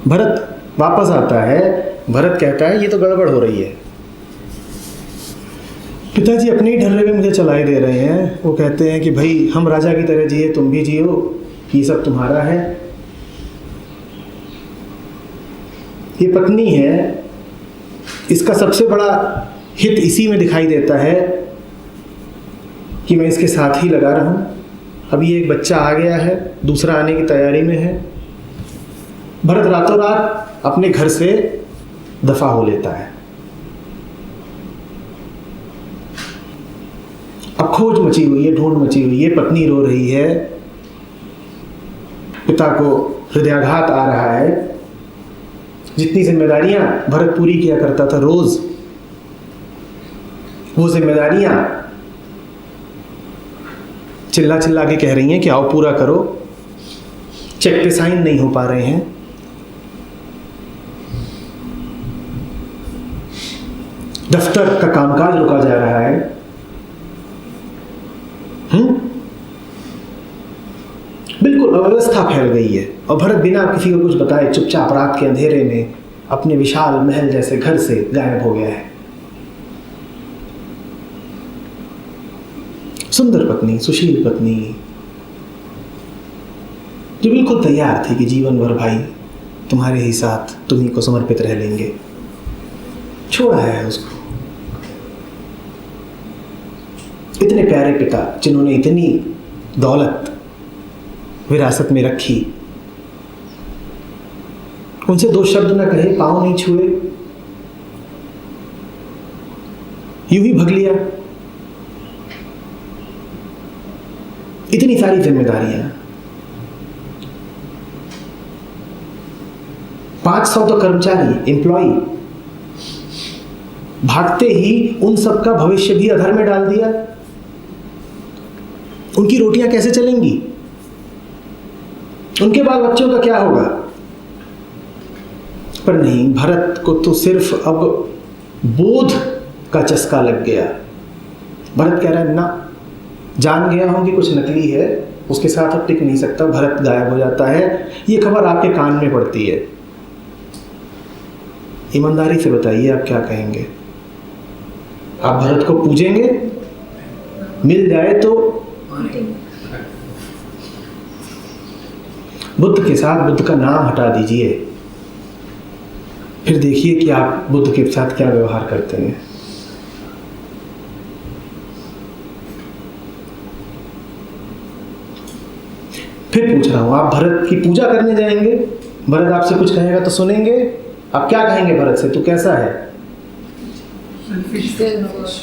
भरत वापस आता है। भरत कहता है ये तो गड़बड़ हो रही है, पिताजी अपने ही ढर्रे में मुझे चलाए दे रहे हैं। वो कहते हैं कि भाई हम राजा की तरह जिए, तुम भी जियो, ये सब तुम्हारा है। ये पत्नी है, इसका सबसे बड़ा हित इसी में दिखाई देता है कि मैं इसके साथ ही लगा रहूं। अभी एक बच्चा आ गया है, दूसरा आने की तैयारी में है। भरत रातों रात अपने घर से दफा हो लेता है। अब खोज मची हुई है, ढूंढ मची हुई है, पत्नी रो रही है, पिता को हृदयाघात आ रहा है। जितनी जिम्मेदारियां भरत पूरी किया करता था रोज, वो जिम्मेदारियां चिल्ला चिल्ला के कह रही हैं कि आओ पूरा करो। चेक पे साइन नहीं हो पा रहे हैं। दफ्तर का कामकाज रुका जा रहा है। बिल्कुल अव्यवस्था फैल गई है और भरत बिना किसी को कुछ बताए चुपचाप रात के अंधेरे में अपने विशाल महल जैसे घर से गायब हो गया है। सुंदर पत्नी, सुशील पत्नी, जो बिल्कुल तैयार थी कि जीवन भर भाई तुम्हारे ही साथ तुम्ही को समर्पित रह लेंगे, छोड़ा है उसको। इतने प्यारे पिता जिन्होंने इतनी दौलत विरासत में रखी, उनसे दो शब्द न कहे, पांव नहीं छुए, यूं ही भग लिया। इतनी सारी जिम्मेदारियां, 500 तो कर्मचारी, एम्प्लॉई, भागते ही उन सब का भविष्य भी अधर में डाल दिया। उनकी रोटियां कैसे चलेंगी? उनके बाल बच्चों का क्या होगा? पर नहीं, भरत को तो सिर्फ अब बोध का चस्का लग गया। भरत कह रहा है ना, जान गया हूं कि कुछ नकली है, उसके साथ अब टिक नहीं सकता। भरत गायब हो जाता है। ये खबर आपके कान में पड़ती है। ईमानदारी से बताइए, आप क्या कहेंगे? आप भरत को पूजेंगे? मिल जाए तो बुद्ध के साथ बुद्ध का नाम हटा दीजिए, फिर देखिए कि आप बुद्ध के साथ क्या व्यवहार करते हैं। फिर पूछ रहा हूं, आप भरत की पूजा करने जाएंगे? भरत आपसे कुछ कहेगा तो सुनेंगे? आप क्या कहेंगे भरत से? तू कैसा है?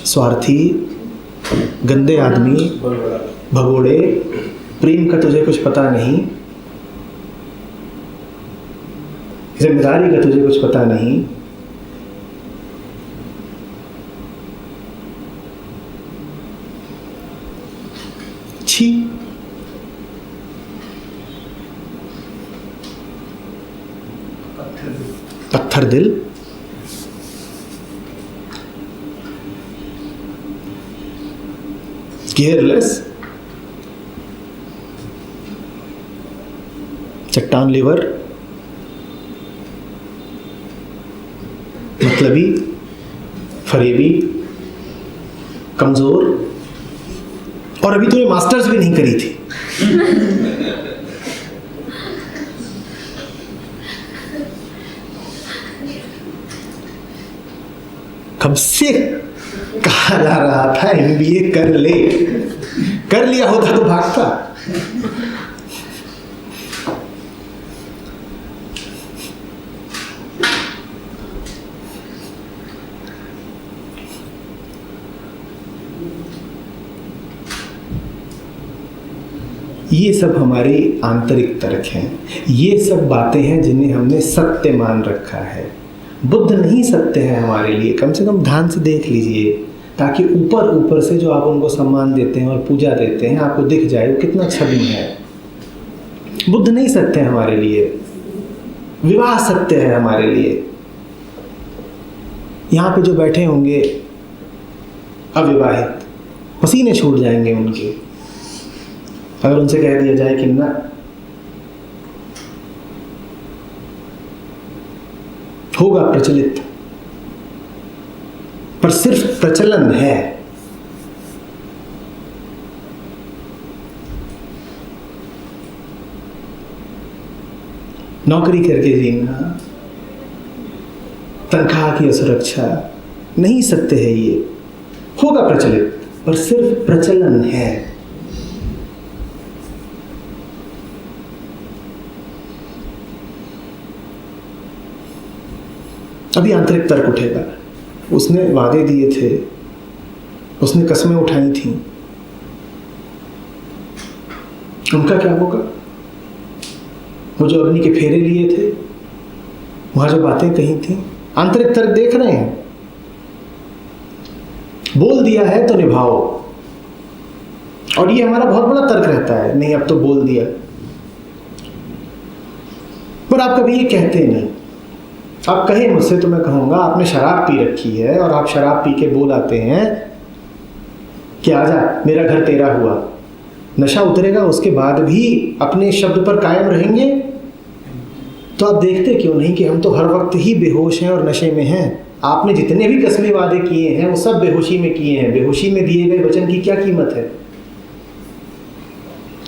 स्वार्थी, गंदे आदमी, भगोड़े, प्रेम का तुझे कुछ पता नहीं, जिम्मेदारी का तुझे कुछ पता नहीं। छी, पत्थर दिल। केयरलेस, चट्टान लिवर, मतलबी, फरेबी, कमजोर, और अभी तूने मास्टर्स भी नहीं करी थी। कब से कहा जा रहा था MBA कर ले, कर लिया होता तो भागता। ये सब हमारे आंतरिक तर्क हैं। ये सब बातें हैं जिन्हें हमने सत्य मान रखा है। बुद्ध नहीं सत्य है हमारे लिए। कम से कम ध्यान से देख लीजिए, ताकि ऊपर ऊपर से जो आप उनको सम्मान देते हैं और पूजा देते हैं, आपको दिख जाए वो कितना छवि है। बुद्ध नहीं सत्य है हमारे लिए। विवाह सत्य है हमारे लिए। यहाँ पे जो बैठे होंगे अविवाहित, पसीने छूट जाएंगे उनके, अगर उनसे कह दिया जाए कि ना, होगा प्रचलित, पर सिर्फ प्रचलन है। नौकरी करके जीना, तनख्वाह की असुरक्षा, नहीं सत्य है ये। होगा प्रचलित, पर सिर्फ प्रचलन है। अभी आंतरिक तर्क उठेगा, उसने वादे दिए थे, उसने कस्में उठाई थी, उनका क्या होगा? वो जो अग्नि के फेरे लिए थे, वहां जो बातें कही थी, आंतरिक तर्क देख रहे हैं। बोल दिया है तो निभाओ, और ये हमारा बहुत बड़ा तर्क रहता है, नहीं अब तो बोल दिया, पर आप कभी ये कहते नहीं। आप कहें मुझसे तो मैं कहूंगा आपने शराब पी रखी है और आप शराब पी के बोल आते हैं कि आजा मेरा घर तेरा हुआ। नशा उतरेगा उसके बाद भी अपने शब्द पर कायम रहेंगे? तो आप देखते क्यों नहीं कि हम तो हर वक्त ही बेहोश हैं और नशे में हैं। आपने जितने भी कस्मे वादे किए हैं वो सब बेहोशी में किए हैं। बेहोशी में दिए गए वचन की क्या कीमत है?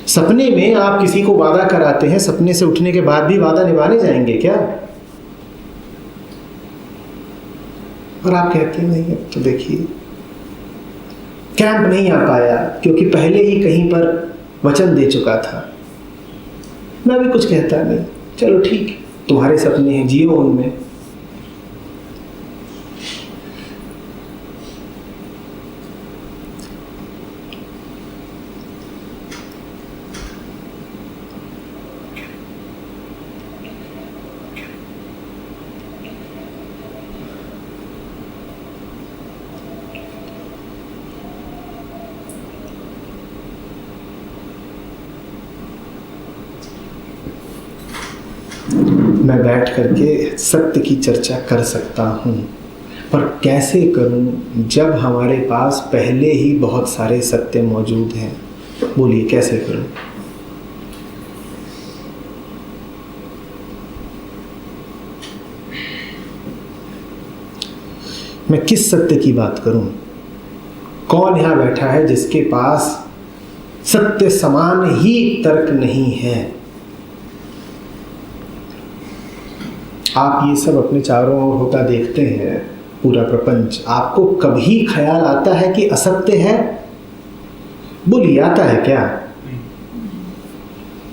सपने में आप किसी को वादा कराते हैं, सपने से उठने के बाद भी वादा निभाने जाएंगे क्या? और आप कहते हैं नहीं अब तो देखिए कैंप नहीं आ पाया क्योंकि पहले ही कहीं पर वचन दे चुका था। मैं भी कुछ कहता नहीं, चलो ठीक, तुम्हारे सपने हैं, जियो उनमें। मैं बैठ करके सत्य की चर्चा कर सकता हूँ, पर कैसे करूँ जब हमारे पास पहले ही बहुत सारे सत्य मौजूद हैं? बोलिए कैसे करूँ? मैं किस सत्य की बात करूँ? कौन यहाँ बैठा है जिसके पास सत्य समान ही तर्क नहीं है? आप ये सब अपने चारों ओर होता देखते हैं, पूरा प्रपंच। आपको कभी ख्याल आता है कि असत्य है? बोलिए, आता है क्या?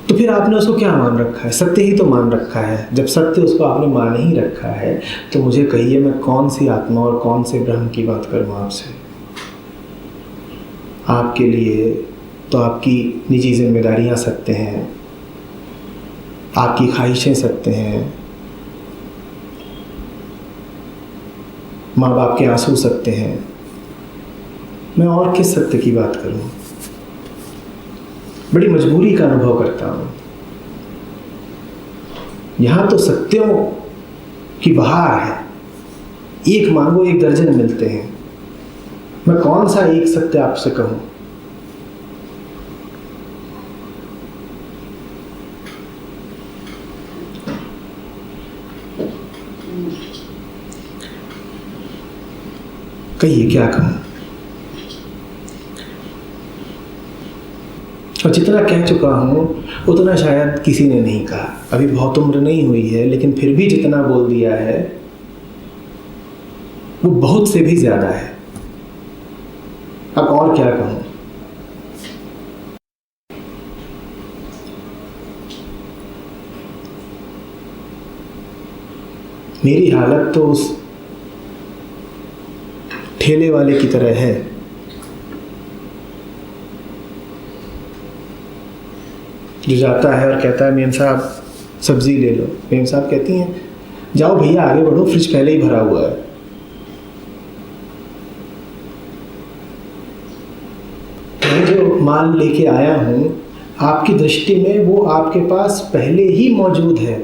तो फिर आपने उसको क्या मान रखा है? सत्य ही तो मान रखा है। जब सत्य उसको आपने मान ही रखा है तो मुझे कहिए मैं कौन सी आत्मा और कौन से ब्रह्म की बात करूं आपसे? आपके लिए तो आपकी निजी जिम्मेदारियां सत्य हैं, आपकी ख्वाहिशें सत्य हैं, माँ बाप के आंसू सत्य हैं। मैं और किस सत्य की बात करूं? बड़ी मजबूरी का अनुभव करता हूं। यहां तो सत्यों की बहार है, एक मांगो एक दर्जन मिलते हैं। मैं कौन सा एक सत्य आपसे कहूं? कहिए क्या कहूं? और जितना कह चुका हूं उतना शायद किसी ने नहीं कहा। अभी बहुत उम्र नहीं हुई है, लेकिन फिर भी जितना बोल दिया है वो बहुत से भी ज्यादा है। अब और क्या कहूं? मेरी हालत तो उस ठेले वाले की तरह है जो जाता है और कहता है मेम साहब सब्जी ले लो। मेम साहब कहती हैं जाओ भैया आगे बढ़ो, फ्रिज पहले ही भरा हुआ है। मैं जो माल लेके आया हूं आपकी दृष्टि में वो आपके पास पहले ही मौजूद है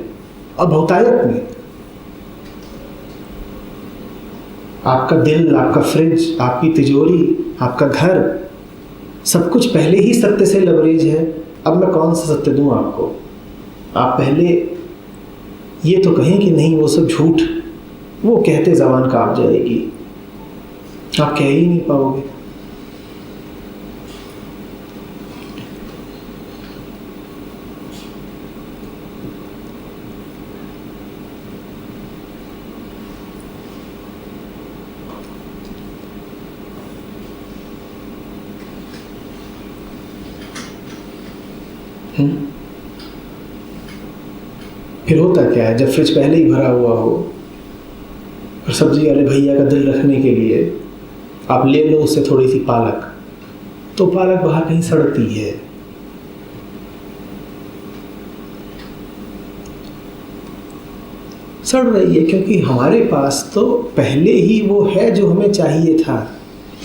और बहुतायत में। आपका दिल, आपका फ्रिज, आपकी तिजोरी, आपका घर, सब कुछ पहले ही सत्य से लबरेज है। अब मैं कौन सा सत्य दूं आपको? आप पहले ये तो कहें कि नहीं वो सब झूठ, वो कहते ज़बान कांप जाएगी, आप कह ही नहीं पाओगे। फिर होता क्या है, जब फ्रिज पहले ही भरा हुआ हो और सब्जी वाले भैया का दिल रखने के लिए आप ले लो उससे थोड़ी सी पालक, तो पालक बाहर कहीं सड़ती है। सड़ रही है क्योंकि हमारे पास तो पहले ही वो है जो हमें चाहिए था।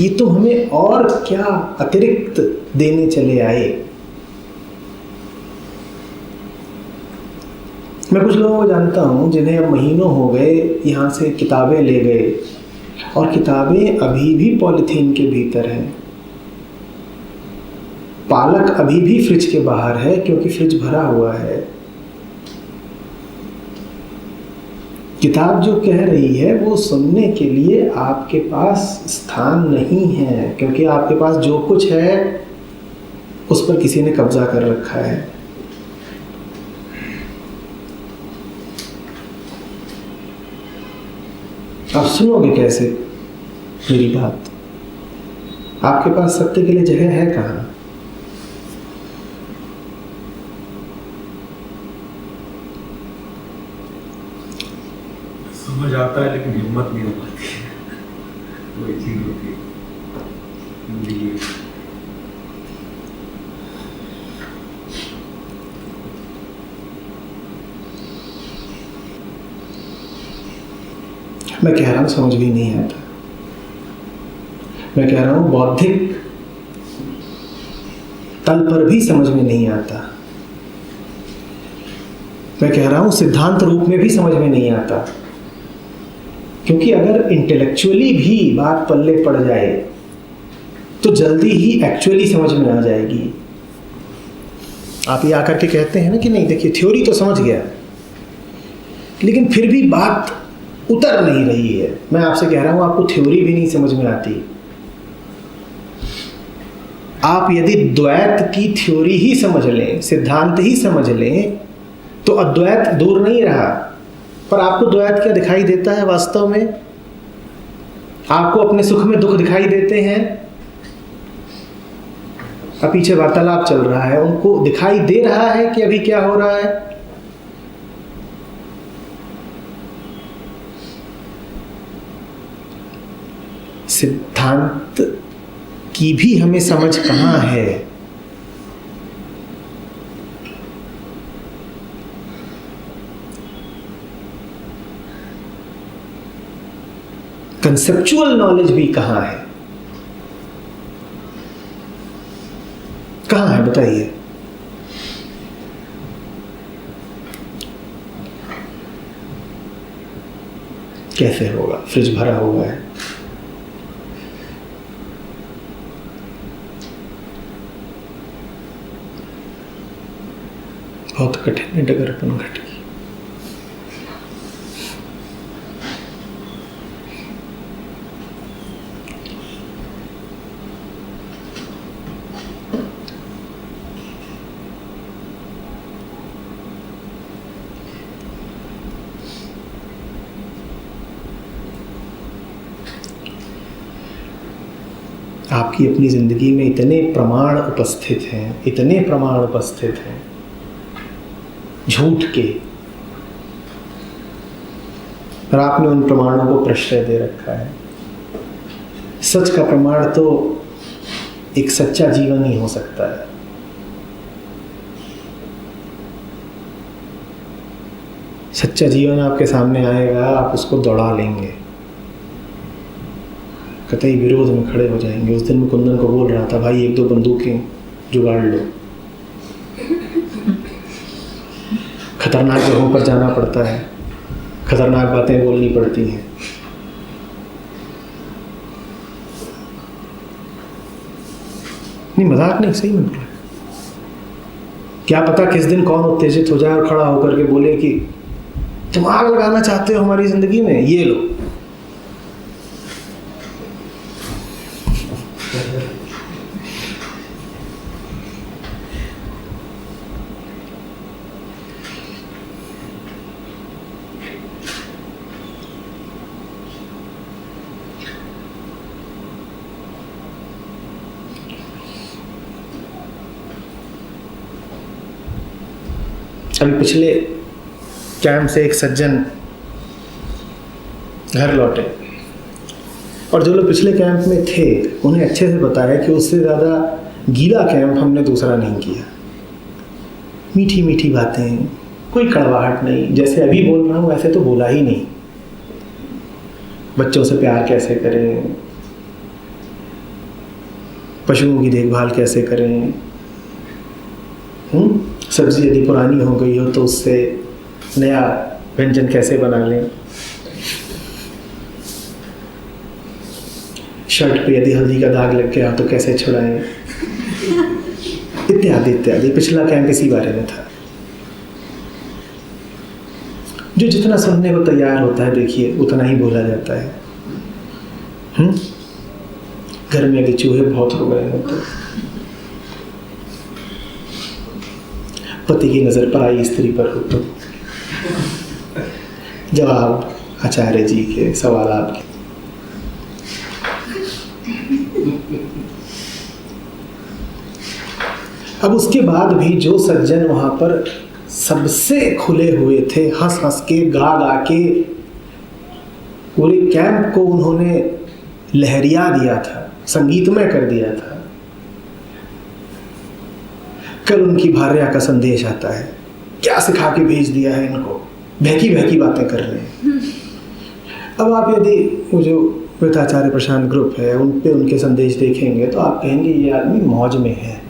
ये तो हमें और क्या अतिरिक्त देने चले आए। मैं कुछ लोगों को जानता हूँ जिन्हें अब महीनों हो गए यहाँ से किताबें ले गए और किताबें अभी भी पॉलिथीन के भीतर हैं। पालक अभी भी फ्रिज के बाहर है क्योंकि फ्रिज भरा हुआ है। किताब जो कह रही है वो सुनने के लिए आपके पास स्थान नहीं है, क्योंकि आपके पास जो कुछ है उस पर किसी ने कब्जा कर रखा है। आप सुनोगे कैसे मेरी बात? आपके पास सत्य के लिए जगह है कहाँ? समझ आता है लेकिन हिम्मत नहीं हो पाती है, वही चीज होती है जिंदगी में। मैं कह रहा हूँ समझ भी नहीं आता। मैं कह रहा हूँ बौद्धिक तल पर भी समझ में नहीं आता। मैं कह रहा हूँ सिद्धांत रूप में भी समझ में नहीं आता, क्योंकि अगर इंटेलेक्चुअली भी बात पल्ले पड़ जाए तो जल्दी ही एक्चुअली समझ में आ जाएगी। आप ये आकर के कहते हैं ना कि नहीं देखिए थ्योरी तो समझ गया, लेकिन फिर भी बात उतर नहीं रही है। मैं आपसे कह रहा हूं आपको थ्योरी भी नहीं समझ में आती। आप यदि द्वैत की थ्योरी ही समझ लें, सिद्धांत ही समझ लें, तो अद्वैत दूर नहीं रहा। पर आपको द्वैत क्या दिखाई देता है वास्तव में? आपको अपने सुख में दुख दिखाई देते हैं? अब पीछे वार्तालाप चल रहा है, उनको दिखाई दे रहा है कि अभी क्या हो रहा है? सिद्धांत की भी हमें समझ कहाँ है? कंसेप्चुअल नॉलेज भी कहाँ है? कहाँ है बताइए? कैसे होगा? फ्रिज भरा हुआ है। बहुत कठिन है डगर अपन घट की। आपकी अपनी जिंदगी में इतने प्रमाण उपस्थित हैं, इतने प्रमाण उपस्थित हैं झूठ के, और आपने उन प्रमाणों को प्रश्रय दे रखा है। सच का प्रमाण तो एक सच्चा जीवन ही हो सकता है। सच्चा जीवन आपके सामने आएगा, आप उसको दौड़ा लेंगे, कतई विरोध में खड़े हो जाएंगे। उस दिन मैं कुंदन को बोल रहा था, भाई एक दो बंदूकें जुगाड़ लो। खतरनाक जगहों पर जाना पड़ता है, खतरनाक बातें बोलनी पड़ती हैं। नहीं मजाक नहीं, सही में बोल रहा है। क्या पता किस दिन कौन उत्तेजित हो जाए और खड़ा होकर के बोले कि तुम आग लगाना चाहते हो हमारी जिंदगी में, ये लो। अभी पिछले कैंप से एक सज्जन घर लौटे और जो लोग पिछले कैंप में थे उन्हें अच्छे से पता है कि उससे ज़्यादा गीला कैंप हमने दूसरा नहीं किया। मीठी मीठी बातें, कोई कड़वाहट नहीं, जैसे अभी बोल रहा हूँ ऐसे तो बोला ही नहीं। बच्चों से प्यार कैसे करें, पशुओं की देखभाल कैसे करें, सब्जी यदि पुरानी हो गई हो तो उससे नया व्यंजन कैसे बना लें, शर्ट पे यदि हल्दी का दाग लग गया तो कैसे छुड़ाएं, इत्यादि इत्यादि। पिछला कैंप इसी बारे में था। जो जितना सुनने को तैयार होता है देखिए उतना ही बोला जाता है। घर में यदि चूहे बहुत हो गए हैं तो पति की नजर पर आई स्त्री पर हो तो जवाब आचार्य जी के सवाल आपके। अब उसके बाद भी जो सज्जन वहां पर सबसे खुले हुए थे, हंस हंस के गा गा के पूरे कैंप को उन्होंने लहरिया दिया था, संगीतमय कर दिया था। कल उनकी भार्या का संदेश आता है, क्या सिखा के भेज दिया है इनको, बहकी बहकी बातें कर रहे हैं। अब आप यदि वो जो वित्ताचार्य प्रशांत ग्रुप है उन पे उनके संदेश देखेंगे तो आप कहेंगे ये आदमी मौज में है,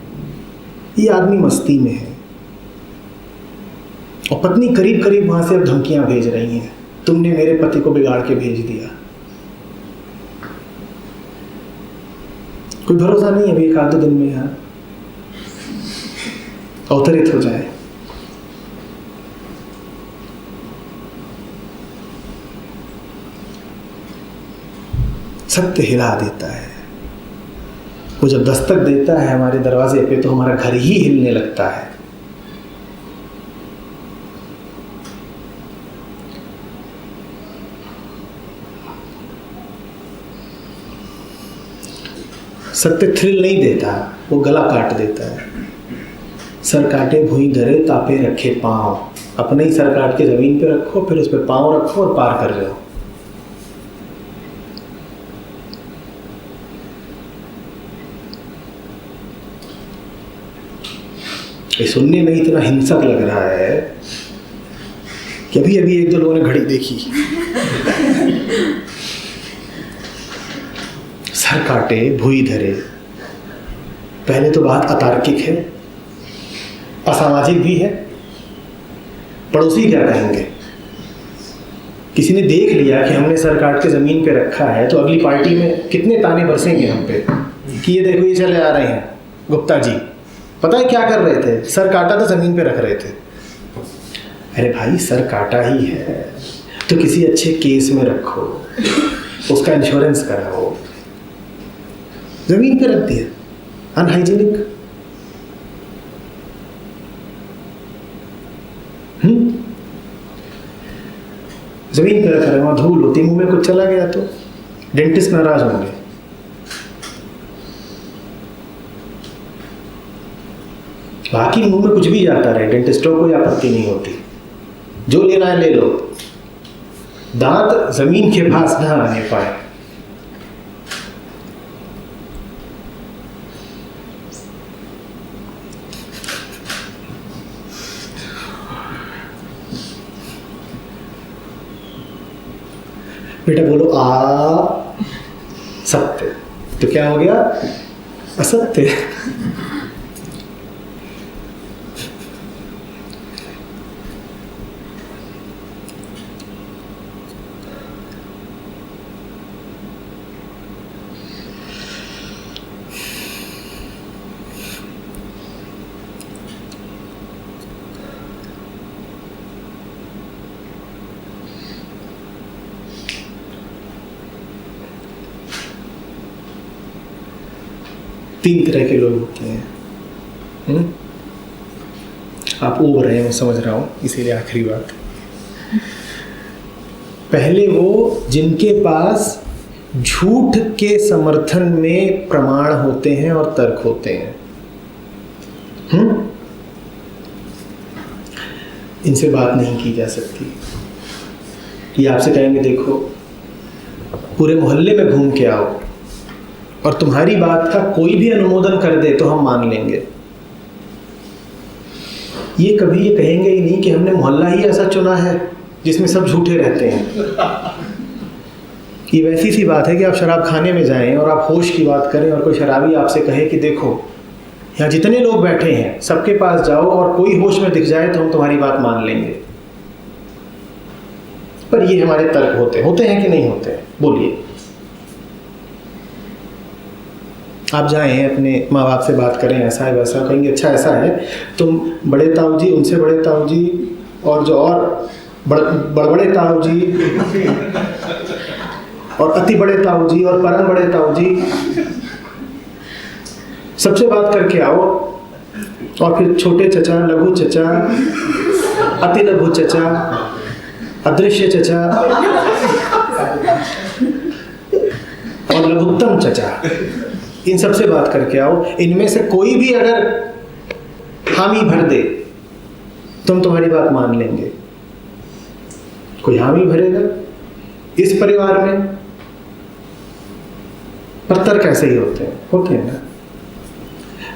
ये आदमी मस्ती में है। और पत्नी करीब करीब वहां से अब धमकियां भेज रही हैं, तुमने मेरे पति को बिगाड़ के भेज दिया। कोई भरोसा नहीं है अभी एक आध दिन में यहाँ अवतरित हो जाए। सत्य हिला देता है। वो जब दस्तक देता है हमारे दरवाजे पे तो हमारा घर ही हिलने लगता है। सत्य थ्रिल नहीं देता, वो गला काट देता है। सर काटे भुई धरे तापे रखे पांव, अपने ही सर काट के जमीन पे रखो, फिर उस पर पांव रखो और पार कर जाओ। ये सुनने में इतना हिंसक लग रहा है कि अभी अभी एक दो लोगों ने घड़ी देखी। सर काटे भुई धरे, पहले तो बात अतार्किक है, असामाजिक भी है। पड़ोसी क्या कहेंगे? किसी ने देख लिया कि हमने सर काट के जमीन पे रखा है तो अगली पार्टी में कितने ताने बरसेंगे हम पे कि ये देखो ये चले आ रहे हैं गुप्ता जी, पता है क्या कर रहे थे, सर काटा तो जमीन पे रख रहे थे। अरे भाई सर काटा ही है तो किसी अच्छे केस में रखो, उसका इंश्योरेंस कराओ, जमीन पे रख दिया, अनहाइजीनिक। जमीन पे रख रहे, वहां धूल होती, मुंह में कुछ चला गया तो डेंटिस्ट नाराज होंगे। बाकी मुंह में कुछ भी जाता रहे, डेंटिस्टों को आपत्ति नहीं होती, जो लेना है ले लो, दांत जमीन के पास ना आने पाए। बेटा बोलो आ सत्य, तो क्या हो गया? असत्य। तीन तरह के लोग होते हैं। आप उब रहे हैं, मैं समझ रहा हूँ, इसीलिए आखिरी बात। पहले वो जिनके पास झूठ के समर्थन में प्रमाण होते हैं और तर्क होते हैं। इनसे बात नहीं की जा सकती। ये आपसे कहेंगे देखो पूरे मोहल्ले में घूम के आओ और तुम्हारी बात का कोई भी अनुमोदन कर दे तो हम मान लेंगे। ये कभी ये कहेंगे ही नहीं कि हमने मोहल्ला ही ऐसा चुना है जिसमें सब झूठे रहते हैं। ये वैसी सी बात है कि आप शराब खाने में जाएं और आप होश की बात करें और कोई शराबी आपसे कहे कि देखो यहाँ जितने लोग बैठे हैं सबके पास जाओ और कोई होश में दिख जाए तो हम तुम्हारी बात मान लेंगे। पर ये हमारे तर्क होते हैं कि नहीं होते? बोलिए। आप जाएं अपने माँ बाप से बात करें, ऐसा है वैसा, कहेंगे अच्छा ऐसा है, तुम बड़े ताऊ जी, उनसे बड़े ताऊ जी और जो और बड़े ताऊ जी और अति बड़े ताऊ जी और परम बड़े ताऊ जी सबसे बात करके आओ और फिर छोटे चचा, लघु चचा, अति लघु चचा, अदृश्य चचा और लघुत्तम चचा, इन सबसे बात करके आओ। इनमें से कोई भी अगर हामी भर दे तो हम तुम्हारी बात मान लेंगे। कोई हामी भरेगा इस परिवार में? पर तर्क ऐसे ही होते हैं ना।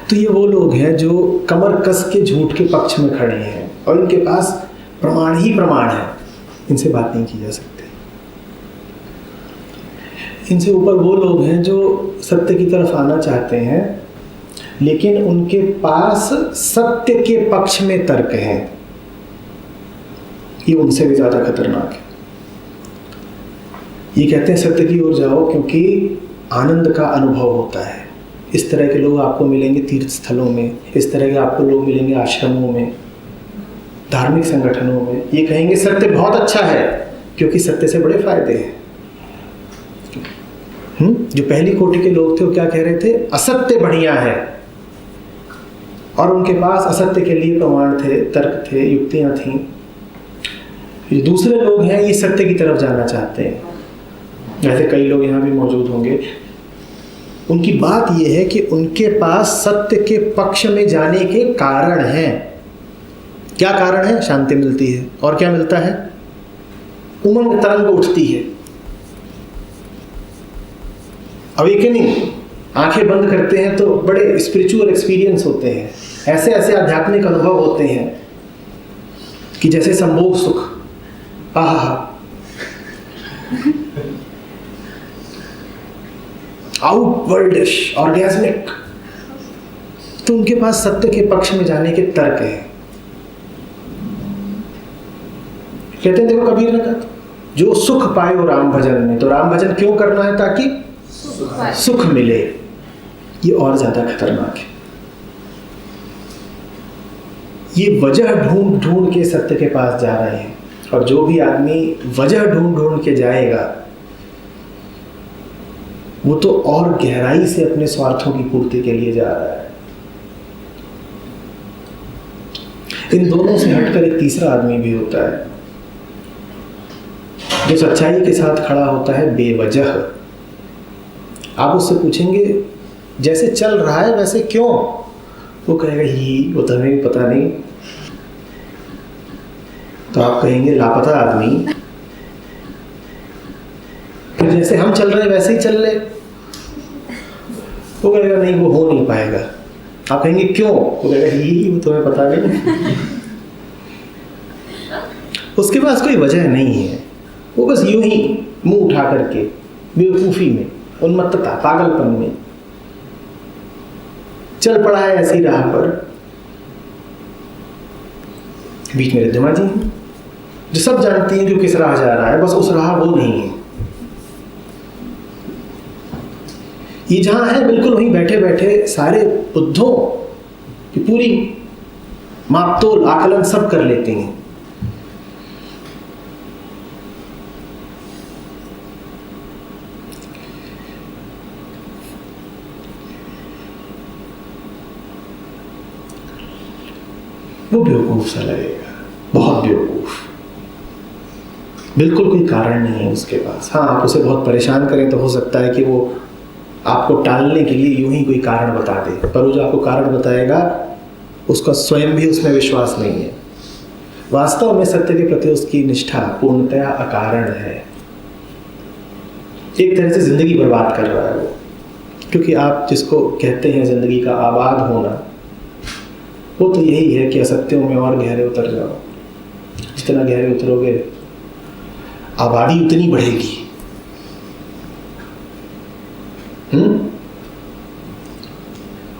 तो ये वो लोग हैं जो कमर कस के झूठ के पक्ष में खड़े हैं और इनके पास प्रमाण ही प्रमाण है, इनसे बात नहीं की जा सकती। इनसे ऊपर वो लोग हैं जो सत्य की तरफ आना चाहते हैं लेकिन उनके पास सत्य के पक्ष में तर्क है। ये उनसे भी ज्यादा खतरनाक है। ये कहते हैं सत्य की ओर जाओ क्योंकि आनंद का अनुभव होता है। इस तरह के लोग आपको मिलेंगे तीर्थ स्थलों में, इस तरह के आपको लोग मिलेंगे आश्रमों में, धार्मिक संगठनों में। ये कहेंगे सत्य बहुत अच्छा है क्योंकि सत्य से बड़े फायदे हैं। जो पहली कोटि के लोग थे वो क्या कह रहे थे? असत्य बढ़िया है। और उनके पास असत्य के लिए प्रमाण थे, तर्क थे, युक्तियां थीं। जो दूसरे लोग हैं ये सत्य की तरफ जाना चाहते हैं। ऐसे कई लोग यहाँ भी मौजूद होंगे। उनकी बात यह है कि उनके पास सत्य के पक्ष में जाने के कारण हैं। क्या कारण है? शांति मिलती है। और क्या मिलता है? उमंग तरंग उठती है, अवेकनिंग। आंखें बंद करते हैं तो बड़े स्पिरिचुअल एक्सपीरियंस होते हैं, ऐसे ऐसे आध्यात्मिक अनुभव होते हैं कि जैसे संभोग सुख, आहा, आउटवर्ल्डिश, ऑर्गेस्मिक। तो उनके पास सत्य के पक्ष में जाने के तर्क है। कहते हैं देखो कबीर ने कहा जो सुख पाए राम भजन में, तो राम भजन क्यों करना है? ताकि सुख मिले। ये और ज्यादा खतरनाक है। ये वजह ढूंढ ढूंढ के सत्य के पास जा रहे हैं और जो भी आदमी वजह ढूंढ ढूंढ के जाएगा वो तो और गहराई से अपने स्वार्थों की पूर्ति के लिए जा रहा है। इन दोनों से हटकर एक तीसरा आदमी भी होता है जो सच्चाई के साथ खड़ा होता है बेवजह। आप उससे पूछेंगे जैसे चल रहा है वैसे क्यों? वो कहेगा ही वो तो हमें भी पता नहीं। तो आप कहेंगे लापता आदमी, फिर जैसे हम चल रहे वैसे ही चल ले। वो कहेगा नहीं वो हो नहीं पाएगा। आप कहेंगे क्यों? वो कहेगा ही वो तुम्हें पता नहीं। उसके पास कोई वजह नहीं है, वो बस यूं ही मुंह उठा करके बेवकूफी में, उन्मत्तता, पागलपन में चल पड़ा है ऐसी राह पर। बीच में रिद्धिमा जी हैं जो सब जानती हैं जो किस राह जा रहा है, बस उस राह वो नहीं है। ये जहां है बिल्कुल वहीं बैठे बैठे सारे बुद्धों की पूरी मापतोल आकलन सब कर लेते हैं। वो बेवकूफ सा लगेगा, बहुत बेवकूफ। बिल्कुल कोई कारण नहीं है उसके पास। हाँ, आप उसे बहुत परेशान करें तो हो सकता है कि वो आपको टालने के लिए यूं ही कोई कारण बता दे, पर वो जो आपको कारण बताएगा उसका स्वयं भी उसमें विश्वास नहीं है। वास्तव में सत्य के प्रति उसकी निष्ठा पूर्णतया अकारण है। एक तरह से जिंदगी बर्बाद कर रहा है वो, क्योंकि आप जिसको कहते हैं जिंदगी का आबाद होना, वो तो यही है कि असत्यों में और गहरे उतर जाओ। जितना गहरे उतरोगे आबादी उतनी बढ़ेगी।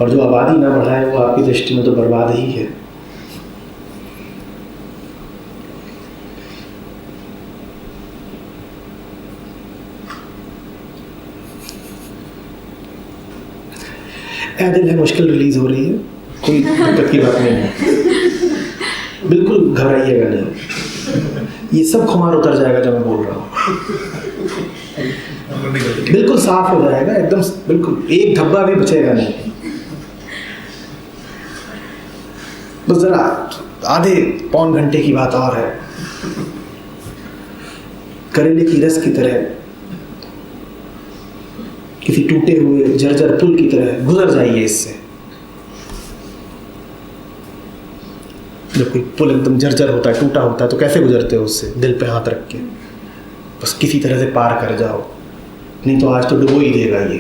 और जो आबादी ना बढ़ाए वो आपकी दृष्टि में तो बर्बाद ही है। दिल है मुश्किल रिलीज हो रही है, कोई दिक्कत की बात नहीं है, बिल्कुल घबराइएगा नहीं। ये सब खुमार उतर जाएगा जो मैं बोल रहा हूँ, बिल्कुल साफ हो जाएगा एकदम, बिल्कुल एक धब्बा भी बचेगा नहीं। बस जरा आधे पौन घंटे की बात और है। करेले की रस की तरह किसी टूटे हुए जर्जर पुल की तरह गुजर जाइए इससे। जब कोई पुल एकदम जर्जर होता है, टूटा होता है, तो कैसे गुजरते हो उससे? दिल पे हाथ रख के बस किसी तरह से पार कर जाओ, नहीं तो आज तो डुबो ही देगा ये।